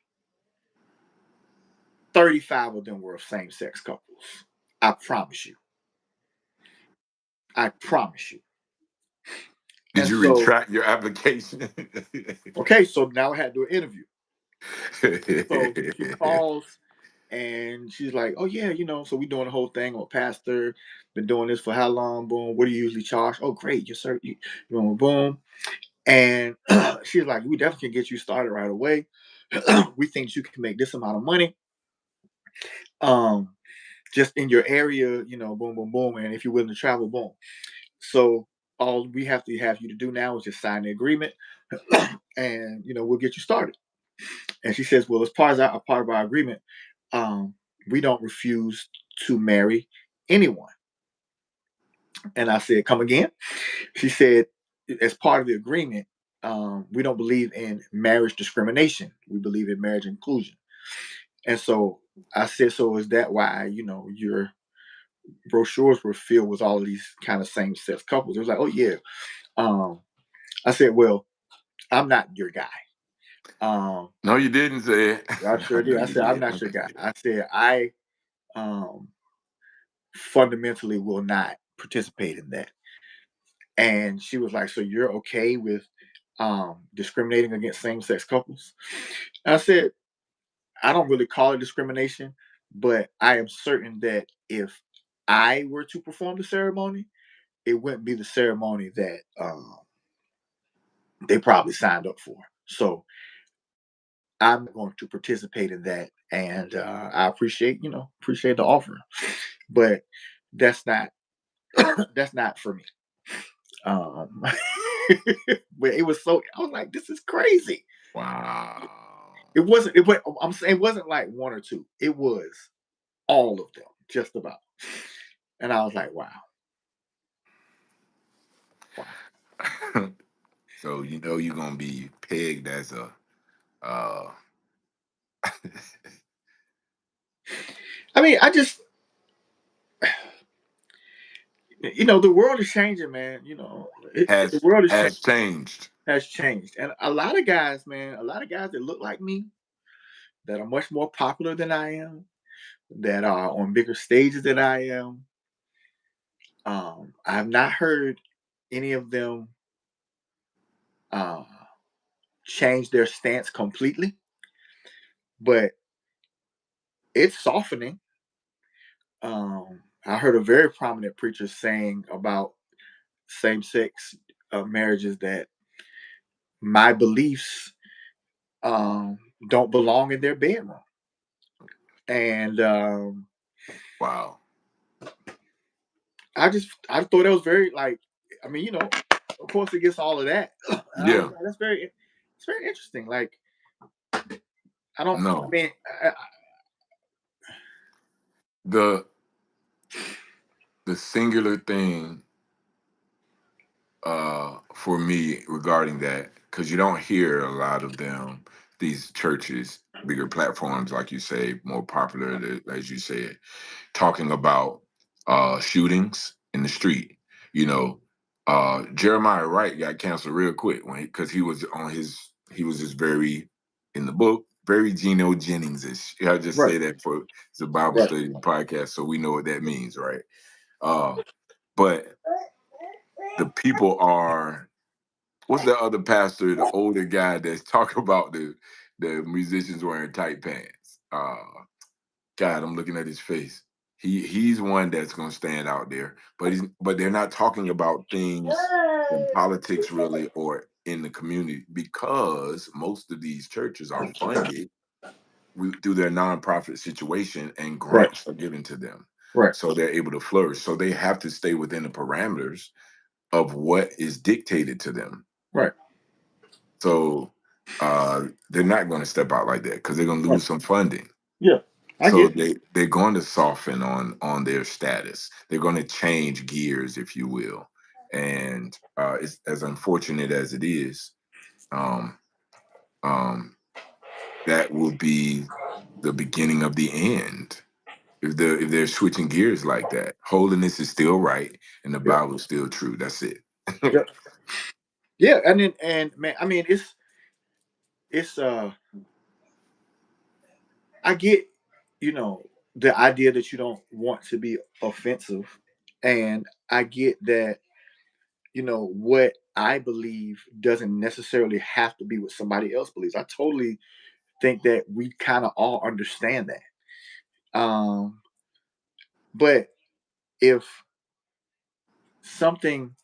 35 of them were of same-sex couples. I promise you. I promise you. Did And you so, retract your application? okay, so now I had to do an interview. So she calls and she's like, "Oh yeah, so we doing the whole thing on pastor. Been doing this for how long? Boom. What do you usually charge? Oh, great, yes sir. Boom, boom." And she's like, "We definitely can get you started right away. We think you can make this amount of money. Um, just in your area, boom, boom, boom. And if you're willing to travel, boom. So all we have to have you to do now is just sign the agreement, and we'll get you started." And she says, "Well, as part of a part of our agreement, um, we don't refuse to marry anyone." And I said, "Come again?" She said, "As part of the agreement, we don't believe in marriage discrimination. We believe in marriage inclusion." And so I said, "So is that why your brochures were filled with all of these kind of same sex couples?" It was like, "Oh yeah." Um, I said, "Well, I'm not your guy." Um, No, you didn't say it. I I sure know did. I you said, "I'm did. not your guy." I said, "I um, fundamentally will not participate in that." And she was like, "So you're okay with discriminating against same sex couples?" And I said, "I don't really call it discrimination, but I am certain that if I were to perform the ceremony, it wouldn't be the ceremony that they probably signed up for. So I'm going to participate in that, and I appreciate the offer, but that's not that's not for me." Um, but it was so I was like, "This is crazy." Wow. It wasn't. I'm saying it wasn't like one or two. It was all of them, just about. And I was like, "Wow, wow." So you know you're gonna be pegged as a uh I mean, I just, the world is changing, man. The world is has changed. has changed, and a lot of guys, man, a lot of guys that look like me, that are much more popular than I am, that are on bigger stages than I am. I have not heard any of them uh, change their stance completely, but it's softening. I heard a very prominent preacher saying about same-sex marriages that my beliefs um, don't belong in their bedroom, and Wow. I thought that was very like, I mean, of course it gets all of that, and I was Yeah. like, that's very. It's very interesting. Like I don't. I No, mean, the the singular thing for me regarding that, because you don't hear a lot of them, these churches, bigger platforms, like you say, more popular, as you said, talking about shootings in the street. You know, Jeremiah Wright got canceled real quick when because he was just very in the book, very Geno Jennings-ish. I just right, say that for it's a Bible right, study podcast, so we know what that means, right? Uh, but the people are what's the other pastor, the older guy that's talking about the musicians wearing tight pants? God, I'm looking at his face. He's one that's gonna stand out there, but they're not talking about things in politics really or in the community because most of these churches are funded through their nonprofit situation and right, grants are given to them, right, so they're able to flourish. So they have to stay within the parameters of what is dictated to them. right, So they're not going to step out like that because they're going to right. lose some funding. Yeah, I So get it. they're going to soften on their status. They're going to change gears, if you will. And it's as unfortunate as it is. Um, um, that will be the beginning of the end if they're switching gears like that. Holiness is still right, and the Yeah, Bible is still true. That's it. yeah, yeah. And man, I mean, it's. I get, you know, the idea that you don't want to be offensive, and I get that, what I believe doesn't necessarily have to be what somebody else believes. I totally think that we kind of all understand that. But if something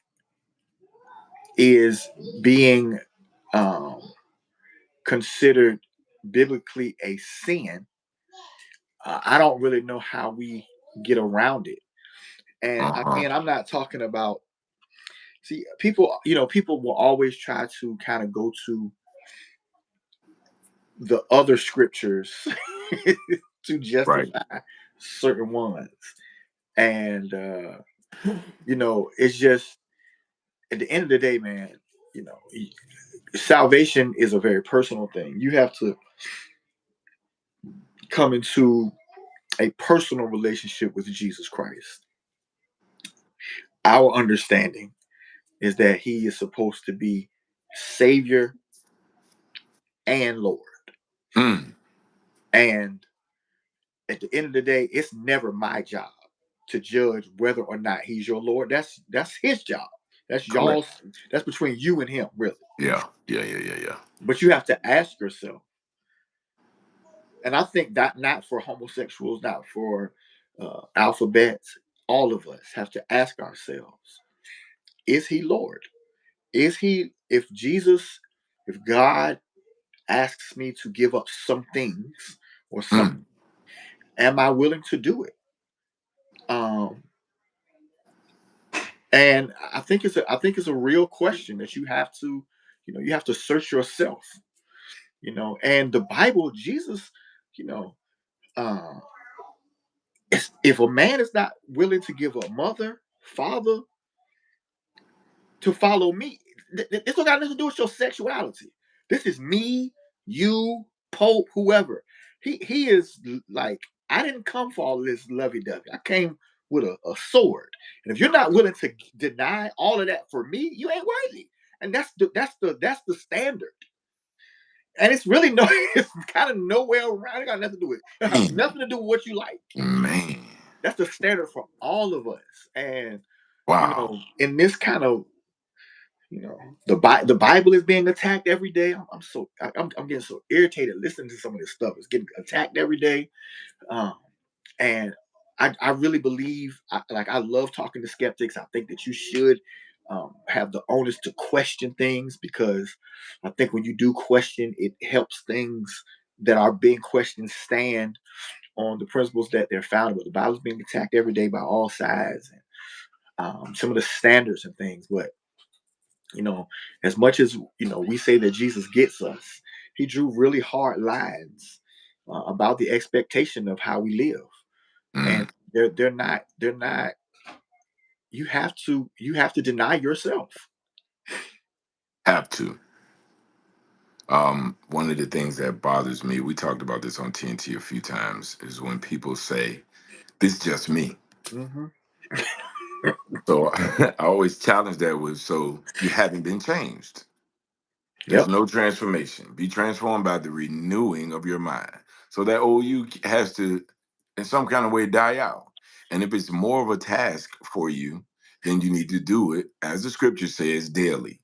is being um, considered biblically a sin, I don't really know how we get around it. And Uh-huh. again, I'm not talking about. See, people will always try to kind of go to the other scriptures to Right. justify certain ones. And, it's just at the end of the day, man, you know, salvation is a very personal thing. You have to come into a personal relationship with Jesus Christ. Our understanding is that he is supposed to be Savior and Lord. Mm, And at the end of the day, it's never my job to judge whether or not he's your Lord. That's his job. That's y'all's. correct. That's between you and him, really. Yeah. Yeah. Yeah. Yeah. Yeah. But you have to ask yourself, and I think that not for homosexuals, not for alphabets, all of us have to ask ourselves: is he Lord? Is he? If God asks me to give up some things or some, Mm, am I willing to do it? Um, And I think it's a real question that you have to search yourself, and the Bible, Jesus, you know, uh, if a man is not willing to give up mother, father to follow me, this don't got nothing to do with your sexuality. This is me, you, Pope, whoever. He is like, I didn't come for all this lovey dovey. I came with a sword. And if you're not willing to deny all of that for me, you ain't worthy. And that's the standard. And it's really no, it's kind of nowhere around. It got nothing to do with it. It has man. nothing to do with what you like. Man. That's the standard for all of us. And Wow. in this kind of, the Bible is being attacked every day. I'm getting so irritated listening to some of this stuff. It's getting attacked every day, um, and I really believe, I love talking to skeptics. I think that you should have the onus to question things, because I think when you do question, it helps things that are being questioned stand on the principles that they're founded with. The Bible's being attacked every day by all sides, and some of the standards and things, but You know, as much as we say that Jesus gets us, he drew really hard lines about the expectation of how we live, Mm, and they're not. You have to deny yourself. have to. One of the things that bothers me, we talked about this on TNT a few times, is when people say, "This just me." Hmm. So I always challenge that with, "So you haven't been changed. There's Yep. no transformation. Be transformed by the renewing of your mind." So that old you has to, in some kind of way, die out. And if it's more of a task for you, then you need to do it, as the scripture says, daily.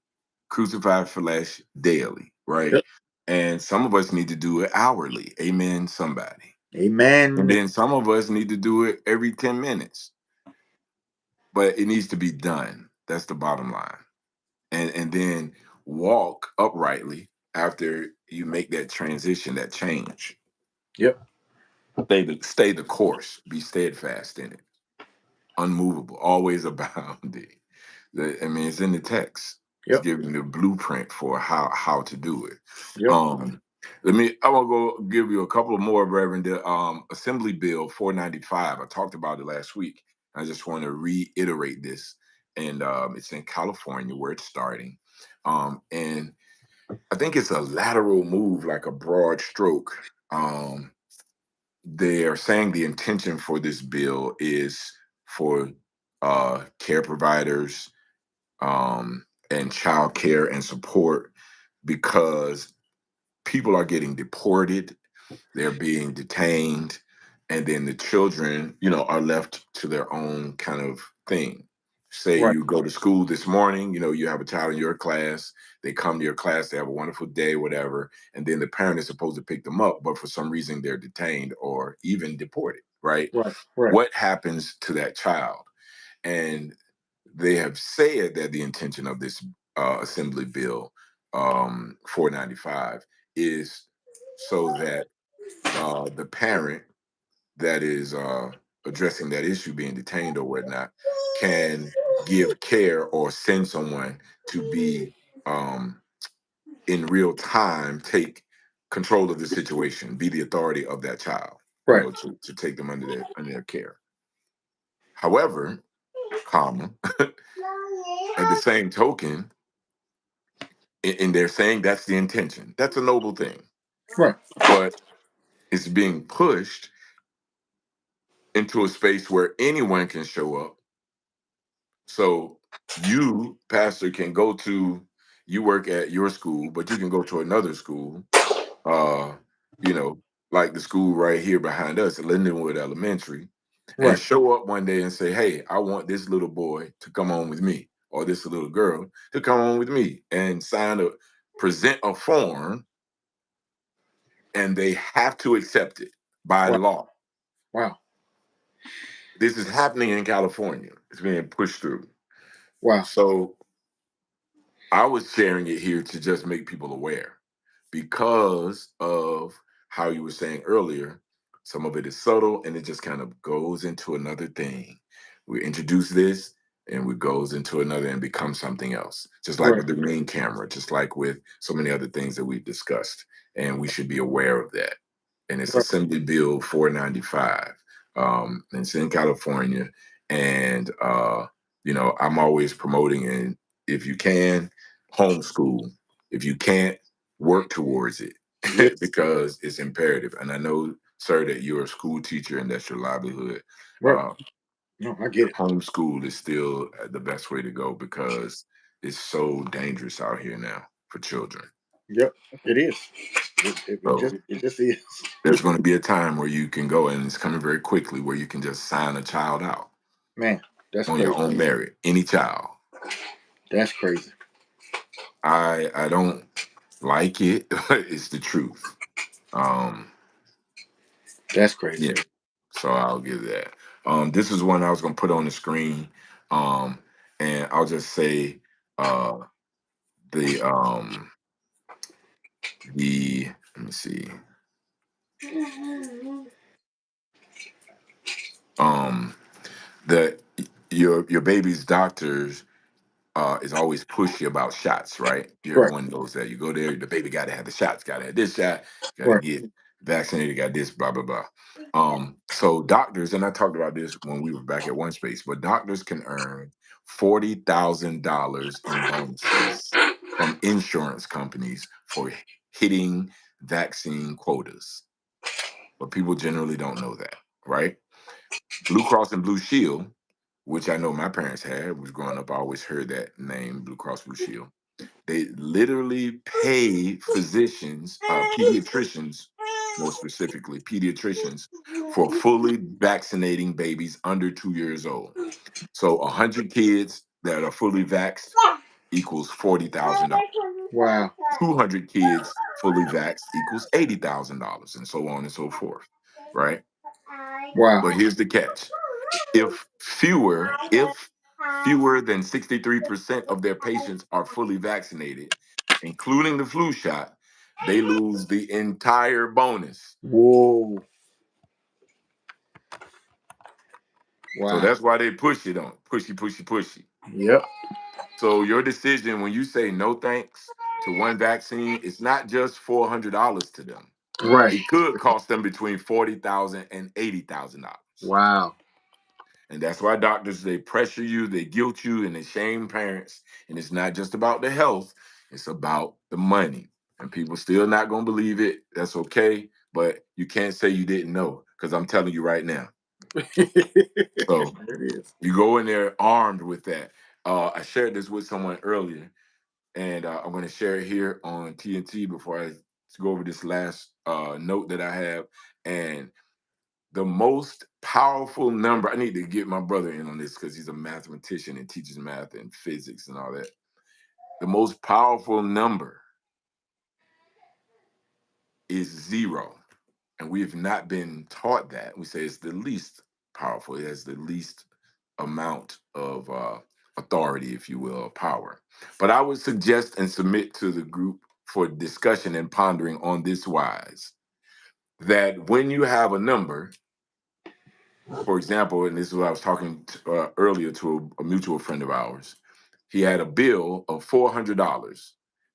Crucify flesh daily, right? Yep. And some of us need to do it hourly. Amen, somebody. And Amen. then some of us need to do it every 10 minutes, but it needs to be done. That's the bottom line. And then walk uprightly after you make that transition, that change. Yep. Stay the course. Be steadfast in it, unmovable, always abounding. I mean, it's in the text. It's Yep. giving the blueprint for how to do it. Yep. Um, I want to go give you a couple of more, Reverend. The Assembly Bill 495. I talked about it last week. I just want to reiterate this, and it's in California where it's starting. And I think it's a lateral move, like a broad stroke. They are saying the intention for this bill is for care providers, and child care and support, because people are getting deported, they're being detained, and then the children, are left to their own kind of thing. Say Right. you go to school this morning, you have a child in your class, they come to your class, they have a wonderful day, whatever, and then the parent is supposed to pick them up, but for some reason they're detained or even deported, right? Right. Right. What happens to that child? And they have said that the intention of this Assembly Bill 495 is so that the parent that is addressing that issue, being detained or whatnot, can give care or send someone to be, um, in real time, take control of the situation, be the authority of that child, Right. to take them under their care. However, comma, at the same token, and they're saying that's the intention. That's a noble thing, Right. but it's being pushed into a space where anyone can show up. So you, pastor, you work at your school, but you can go to another school, uh, you know, like the school right here behind us at Lindenwood Elementary, and Right. show up one day and say, "Hey, I want this little boy to come on with me, or this little girl to come on with me," and present a form, and they have to accept it by Right. law. Wow. This is happening in California. It's being pushed through. Wow. So I was sharing it here to just make people aware, because of how you were saying earlier. Some of it is subtle and it just kind of goes into another thing. We introduce this and we goes into another and becomes something else. Just like Right. with the Ring camera, just like with so many other things that we've discussed. And we should be aware of that. And it's Right. Assembly Bill 495. And it's in California. And I'm always promoting, and if you can, homeschool. If you can't, work towards it, Yes. because it's imperative. And I know, sir, that you're a school teacher and that's your livelihood. Right. Uh, No, I get it. Homeschool is still the best way to go, because it's so dangerous out here now for children. Yep. It is. It So just is. there's going to be a time where you can go, and it's coming very quickly, where you can just sign a child out Man, that's on your crazy. own merit, any child. That's crazy. I don't like it. It's the truth. Um, That's crazy. yeah. So I'll give that. This is one I was gonna put on the screen. Um, and I'll just say uh the let me see. Um the your baby's doctors is always pushy about shots, right? Right. Everyone knows that. You go there, the baby got to have the shots, got to have this shot, got to Right. get vaccinated, got this, blah blah blah. So doctors, and I talked about this when we were back at One Space, but doctors can earn $40,000 in bonuses from insurance companies for hitting vaccine quotas, but people generally don't know that, right? Blue Cross and Blue Shield, which I know my parents had, was growing up, I always heard that name, Blue Cross Blue Shield. They literally pay physicians, pediatricians, more specifically, pediatricians, for fully vaccinating babies under 2 years old. So 100 kids that are fully vaxxed equals $40,000. Wow. 200 kids fully vaxxed equals $80,000, and so on and so forth, right? Wow. But here's the catch. If fewer than 63% of their patients are fully vaccinated, including the flu shot, they lose the entire bonus. Whoa. So Wow. that's why they push it on. Pushy, pushy, pushy. Yep. So your decision when you say no thanks to one vaccine, it's not just $400 to them. Right. It could cost them between $40,000 and $80,000. Wow. And that's why doctors, they pressure you, they guilt you, and they shame parents. And it's not just about the health, it's about the money. And people still not going to believe it. That's okay. But you can't say you didn't know, because I'm telling you right now. So It is. you go in there armed with that. I shared this with someone earlier, and I'm going to share it here on TNT before I go over this last note that I have. And the most powerful number, I need to get my brother in on this because he's a mathematician and teaches math and physics and all that. The most powerful number is zero. And we have not been taught that. We say it's the least powerful. It has the least amount of authority, if you will, or power. But I would suggest and submit to the group for discussion and pondering on this wise, that when you have a number, for example, and this is what I was talking earlier to a mutual friend of ours. He had a bill of $400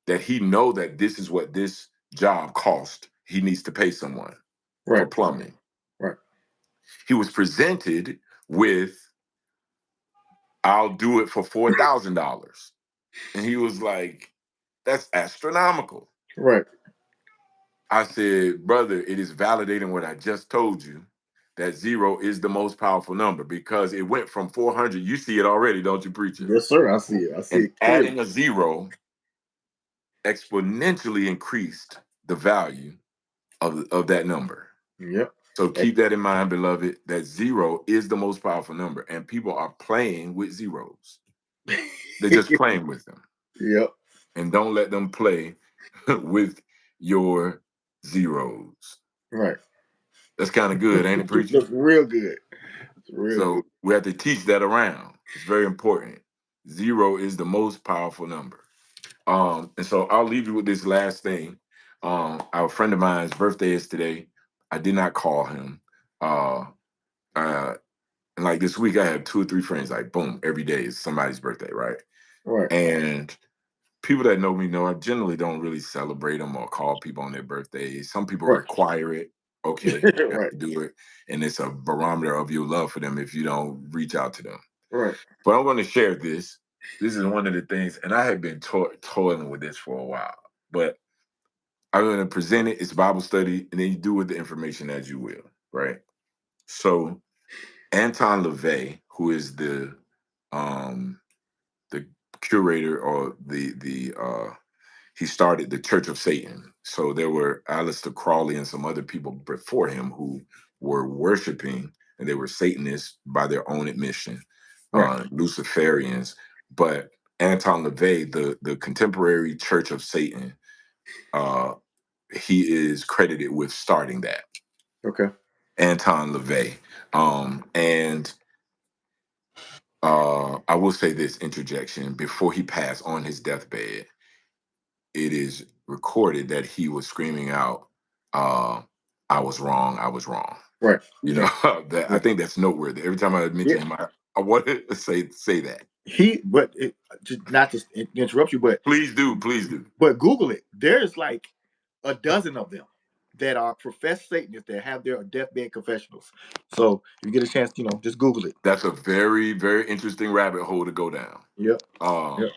that he know that this is what this job cost. He needs to pay someone for Right. plumbing. Right. He was presented with, "I'll do it for $4,000," and he was like, "That's astronomical." Right. I said, "Brother, it is validating what I just told you, that zero is the most powerful number, because it went from 400. You see it already, don't you, preacher? Yes, sir. I see it. I see And it clearly. adding a zero exponentially increased the value of that number. Yep. So keep that in mind, beloved, that zero is the most powerful number, and people are playing with zeros. They're just playing with them. Yep. And don't let them play with your zeros. Right. That's kind of good, ain't it, preacher? That's real good. It's real good. So we have to teach that around. It's very important. Zero is the most powerful number. And so I'll leave you with this last thing. Our friend of mine's birthday is today. I did not call him. Uh, and like this week, I have 2 or 3 friends. Like boom, every day is somebody's birthday, right? Right. And people that know me know I generally don't really celebrate them or call people on their birthdays. Some people Right. require it. Okay, you have Right. to do it, and it's a barometer of your love for them if you don't reach out to them. Right. But I'm going to share this. This is one of the things, and I have been toiling with this for a while. But I'm going to present it. It's Bible study, and then you do with the information as you will, right? So Anton LaVey, who is um, the curator, or the he started the Church of Satan. So there were Aleister Crowley and some other people before him who were worshiping, and they were Satanists by their own admission, Right. Luciferians. But Anton LaVey, the contemporary Church of Satan, uh, he is credited with starting that. Okay. Anton LaVey. And I will say this interjection: before he passed on his deathbed, it is recorded that he was screaming out, "I was wrong, I was wrong." Right. You know, that I Yeah. think that's noteworthy. Every time I Yeah. mention him, I want to say that. But just not to interrupt you, Please do, please do. but Google it. There's like a dozen of them that are professed Satanists that have their deathbed confessionals. So if you get a chance, just Google it. That's a very, very interesting rabbit hole to go down. Yep. Um, Yep.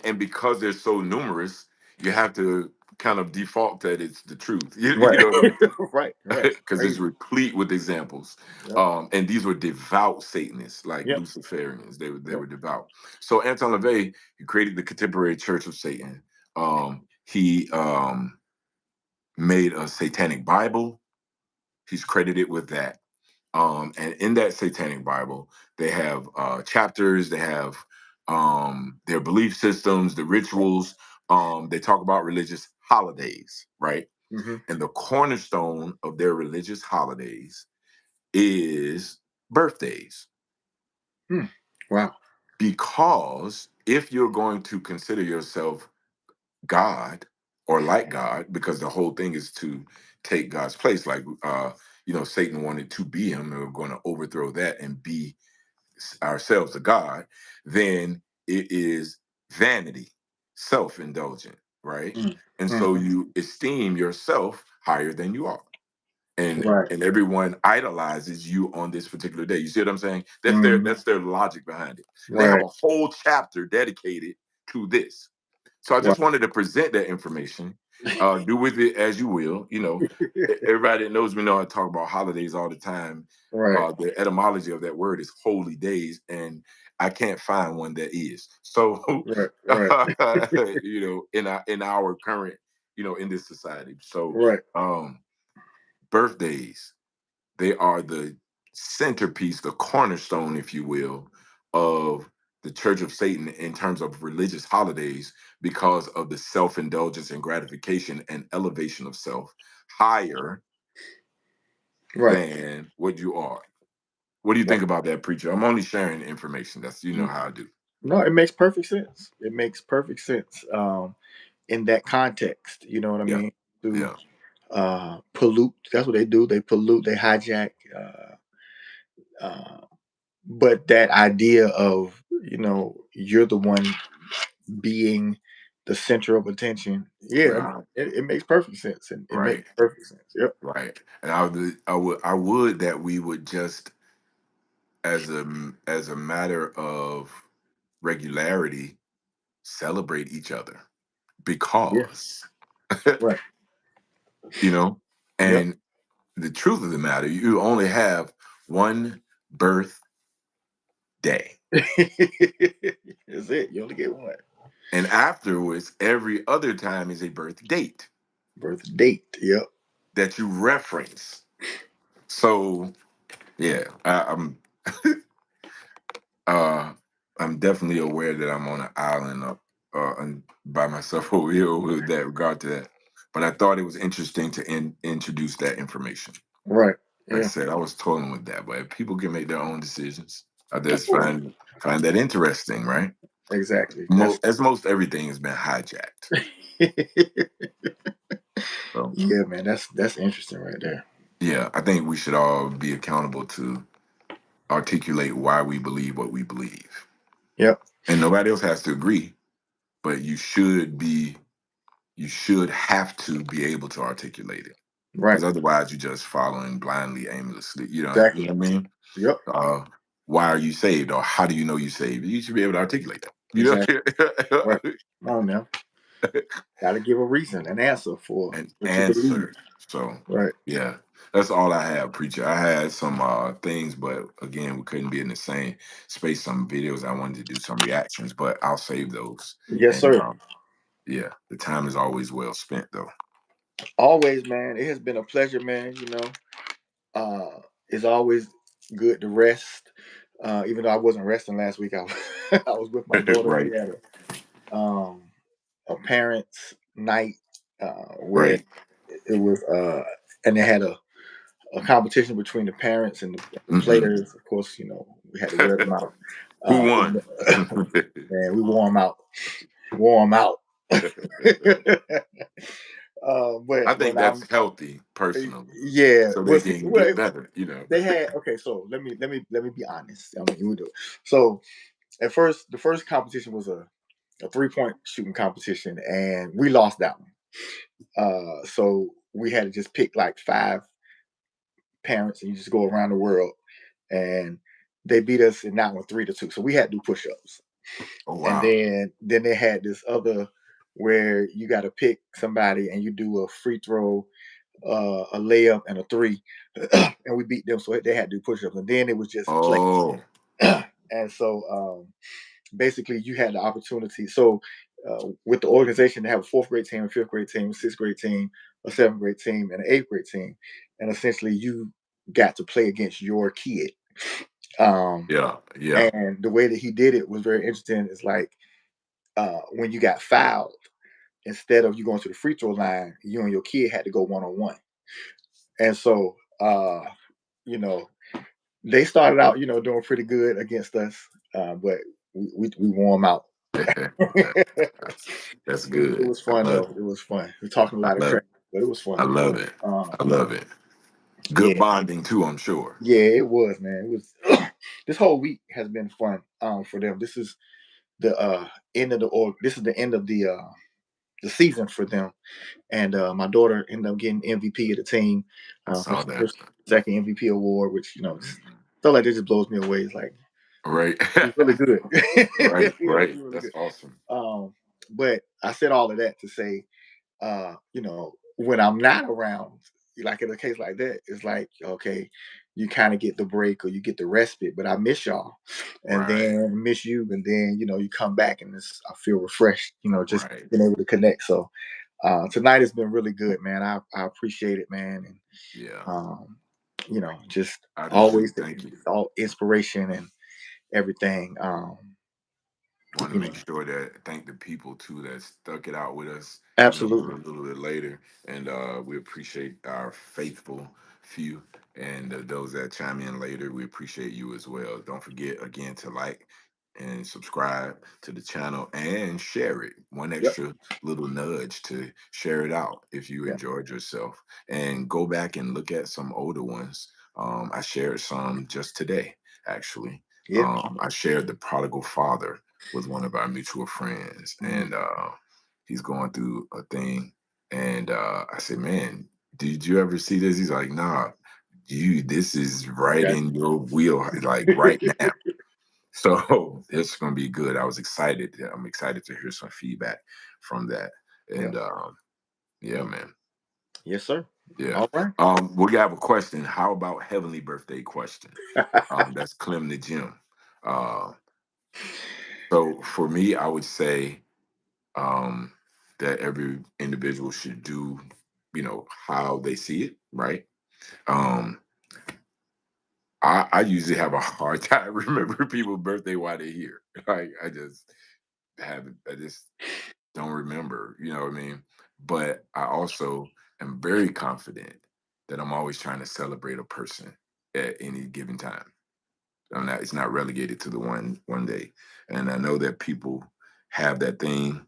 and because they're so numerous, you have to kind of default that it's the truth. You Right. know what I mean? Right. Right. Because it's Crazy. replete with examples. Yep. And these were devout Satanists, like Yep. Luciferians. They Yep. were devout. So Anton LaVey, he created the Contemporary Church of Satan. He made a Satanic Bible. He's credited with that. And in that Satanic Bible, they have chapters, they have their belief systems, the rituals. They talk about religious holidays, right? Mm-hmm. And the cornerstone of their religious holidays is birthdays. Hmm. Wow. Because if you're going to consider yourself God or like God, because the whole thing is to take God's place, like Satan wanted to be him, and we're going to overthrow that and be ourselves a God, then it is vanity, self-indulgent, right? And so Mm-hmm. you esteem yourself higher than you are. And Right. and everyone idolizes you on this particular day. You see what I'm saying? That's their Mm-hmm. that's their logic behind it. And they have Right. a whole chapter dedicated to this. So I Right. just wanted to present that information. Do with it as you will. Everybody that knows me know I talk about holidays all the time. Right. The etymology of that word is holy days, and I can't find one that is. So, Right. Right. in our current, in this society. So, Right. birthdays, they are the centerpiece, the cornerstone, if you will, of the Church of Satan in terms of religious holidays because of the self indulgence and gratification and elevation of self higher Right. than what you are. What do you Right. think about that, preacher? I'm only sharing information. That's how I do. No, it makes perfect sense. It makes perfect sense. In that context, you know what I Yeah, mean? To yeah, pollute. That's what they do. They pollute. They hijack. Uh, but that idea of you're the one being the center of attention. Yeah, I mean, yeah, it makes perfect sense, and it makes right, perfect sense. Yep. right. And I would that we would just as a matter of regularity celebrate each other Yes. because Right. you know Yep. and the truth of the matter, you only have one birthday, That's it. You only get one and afterwards every other time is a birth date birth date. Yep. that you reference. So yeah, uh I'm definitely aware that I'm on an island up by myself over here with that regard to that, but I thought it was interesting to introduce that information. Right. Like I Yeah. said, I was toiling with that, but if people can make their own decisions, I Of just course. find that interesting, right? Exactly. That's As most everything has been hijacked. So yeah, man. That's interesting right there. yeah, I think we should all be accountable to articulate why we believe what we believe, Yep. and nobody else has to agree, but you should have to be able to articulate it, Right. because otherwise you're just following blindly, aimlessly. You Exactly. know what I mean? Yep. Uh, why are you saved, or how do you know you saved? You should be able to articulate that. Exactly. Right. Come on now. Got to give a reason, an answer for An what you believe. answer. So Right. yeah, that's all I have, preacher. I had some things, but again, we couldn't be in the same space. Some videos I wanted to do, some reactions, but I'll save those. Yes, And sir. yeah, the time is always well spent, though. Always, man. It has been a pleasure, man. It's always good to rest. Even though I wasn't resting last week, I was, I was with my daughter. Right, We had um, a parents' night where right. it was, and they had a competition between the parents and the Hmm. players. Of course, we had to wear them out. Who And, won? man, we wore them out. Wore them out. I But think I'm that's healthy, personally, yeah. so Well, they see, can well, get better. You know. they had okay. So let me be honest. I mean, you do. So at first, the first competition was a 3-point shooting competition, and we lost that one. So we had to just pick like 5 parents, and you just go around the world, and they beat us in that one 3-2. So we had to do push-ups, Oh and wow. then they had this other where you got to pick somebody and you do a free throw, a layup, and a three, and we beat them. So they had to do push-ups, and then it was just play. Oh And so basically you had the opportunity. So with the organization, they have a fourth grade team, a fifth grade team, sixth grade team, a seventh grade team, and an eighth grade team, and essentially you got to play against your kid. Um, yeah, yeah. and the way that he did it was very interesting. It's like when you got fouled, instead of you going to the free throw line, you and your kid had to go 1-on-1. And so, you know, they started out, doing pretty good against us, but we wore them out. that's, that's It good. was I fun love though. it. It was fun. We're talking a I lot of love trash, it. but it was I fun. love it. I love it. Yeah, Good bonding too, I'm sure. yeah, it was, man. It was. This whole week has been fun for them. This is the end of this is the end of the season for them. And my daughter ended up getting MVP of the team, I her saw that. first, second MVP award, which just Mhm. felt like it just blows me away. It's like Right. it was really good. Right, It right. was really That's good. awesome. But I said all of that to say, when I'm not around, like in a case like that, it's like, okay, you kind of get the break or you get the respite, but I miss y'all and Right, then miss you. And then, you come back and I feel refreshed, just right. being able to connect. So tonight has been really good, man. I appreciate it, man. And, Yeah. just I do too. always Thank you. all inspiration and everything. Want to You know, make sure that thank the people too that stuck it out with us, for absolutely. a little bit later, and we appreciate our faithful few, and those that chime in later. We appreciate you as well. Don't forget again to like and subscribe to the channel and share it. One Yep. extra little nudge to share it out if you Yeah. enjoyed yourself, and go back and look at some older ones. I shared some just today, actually. Yeah. I shared the prodigal father with one of our mutual friends, Mm. and he's going through a thing. And I said, "Man, did you ever see this?" He's like, "Nah, this is right Okay. in your wheel, like right now." So it's gonna be good. I was excited. I'm excited to hear some feedback from that. Yeah. And yeah, man. Yes, sir. Yeah. All right. We have a question. How about heavenly birthday question? That's Clem the Jim. Uh, so for me, I would say um, that every individual should do, how they see it, right? Um, I usually have a hard time remembering people's birthday while they're here. Like I just don't remember, you know what I mean? But I also am very confident that I'm always trying to celebrate a person at any given time. It's not relegated to the one day. And I know that people have that thing,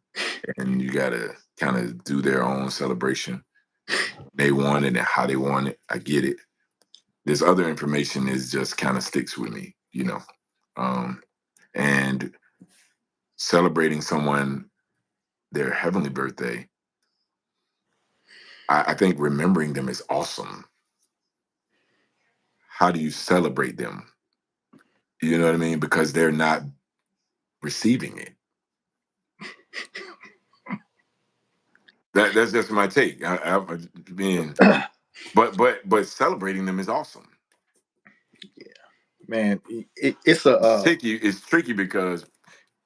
and you gotta kind of do their own celebration. They want it and how they want it. I get it. This other information is just kind of sticks with me. Um, and celebrating someone their heavenly birthday, I think remembering them is awesome. How do you celebrate them? You know what I mean? Because they're not receiving it. That's just my take. Being, but celebrating them is awesome. Man, it's a It's tricky because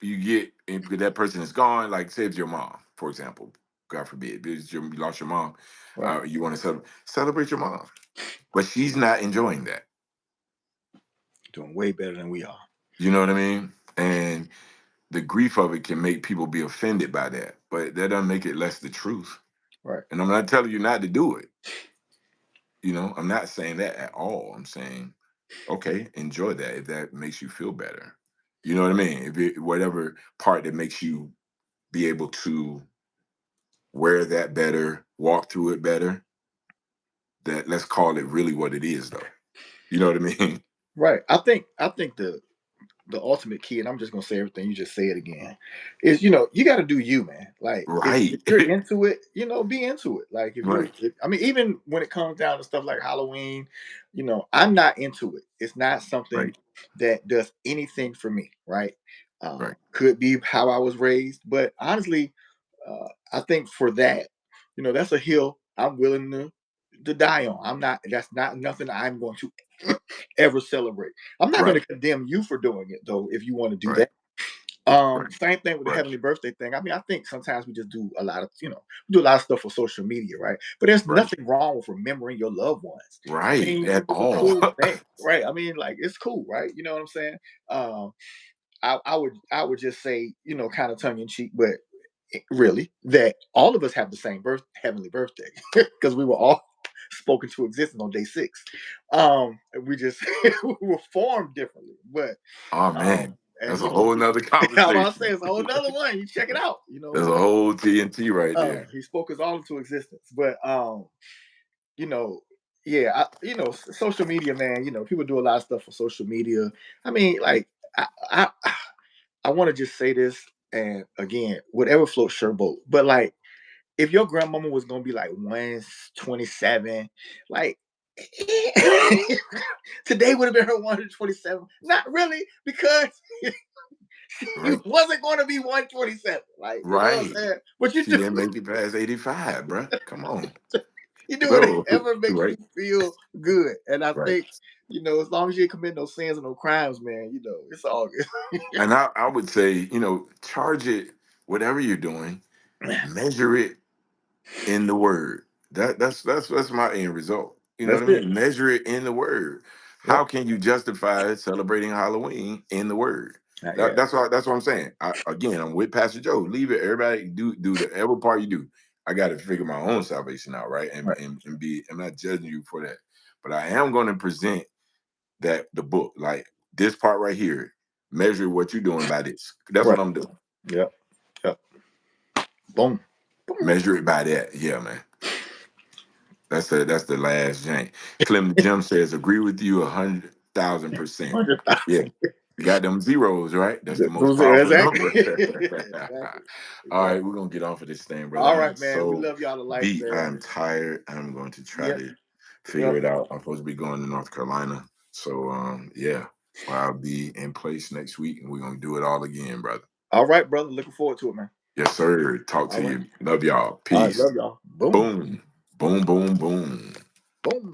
you get if that person is gone. Like say it's your mom, for example. God forbid, you lost your mom. right, You want to celebrate your mom, but she's not enjoying that. doing way better than we are. You know what I mean? And the grief of it can make people be offended by that, but that doesn't make it less the truth. Right, And I'm not telling you not to do it. I'm not saying that at all. I'm saying, okay, enjoy that if that makes you feel better. You know what I mean? Whatever part that makes you be able to wear that better, walk through it better. That let's call it really what it is, though. You know what I mean? Right. I think the ultimate key, and I'm just gonna say everything you just said again, is you got to do you, man. Like if Right. you're into it, be into it. Like Right. I mean, even when it comes down to stuff like Halloween, I'm not into it. It's not something Right. that does anything for me. Right. Right. Could be how I was raised, but honestly, I think for that, that's a hill I'm willing to die on. I'm not. That's not nothing I'm going to ever celebrate. I'm not going Right. to condemn you for doing it though, if you want to do Right. that. Right. Same thing with the Right. heavenly birthday thing. I mean, I think sometimes we just do a lot of, we do a lot of stuff for social media, right? But there's Right. nothing wrong with remembering your loved ones. I Right. mean, At it's a all. cool thing, right? I mean, like it's cool, right? You know what I'm saying? Um, I would just say, kind of tongue in cheek, but really that all of us have the same heavenly birthday because we were all spoken to existence on day 6. We just we were formed differently, but Oh um, man, and that's a whole nother I was say conversation. it's a whole nother one. You check it out, There's a whole TNT right there. he spoke us all into existence, but you know, yeah, social media, man. People do a lot of stuff for social media. I mean, like, I, I want to just say this, and again, whatever floats your boat. But like, if your grandmama was gonna be like 127, like today would have been her 127. Not really, because you Right. wasn't going to be 127. Like, you know what I'm Right. saying? But you She do didn't make it past 85, bruh. Come on. you do No. whatever makes Right. you feel good. And I Right. think, as long as you ain't commit no sins and no crimes, man, it's all good. And I would say, charge it, whatever you're doing, measure it in the word. That's my end result. You know That's what I it. mean? Measure it in the word. How Yep. can you justify celebrating Halloween in the word? Yeah. That's what I'm saying. Again, I'm with Pastor Joe. Leave it. Everybody do the every part you do. I got to figure my own salvation out, right? And Right. and be. I'm not judging you for that, but I am going to present the book, like this part right here. Measure what you're doing by this. That's Right. what I'm doing. Yep. Yep. Boom. Boom. Measure it by that. Yeah, man. That's the last jank. Clem the Gym says, agree with you 100,000%. 100,000. Yeah. You got them zeros, right? That's the most Those are powerful exactly. number. Exactly. All right, Exactly. we're gonna get off of this thing, brother. All I am right, man. We so love y'all to life, beat. man. I'm tired. I'm going to try Yep. to figure Yep. it out. I'm supposed to be going to North Carolina. So yeah. Well, I'll be in place next week and we're gonna do it all again, brother. All right, brother. Looking forward to it, man. Yes, sir. Talk All to right. you. Love y'all. All right. Peace. Love y'all. Boom. Boom. Boom, boom, boom. Boom.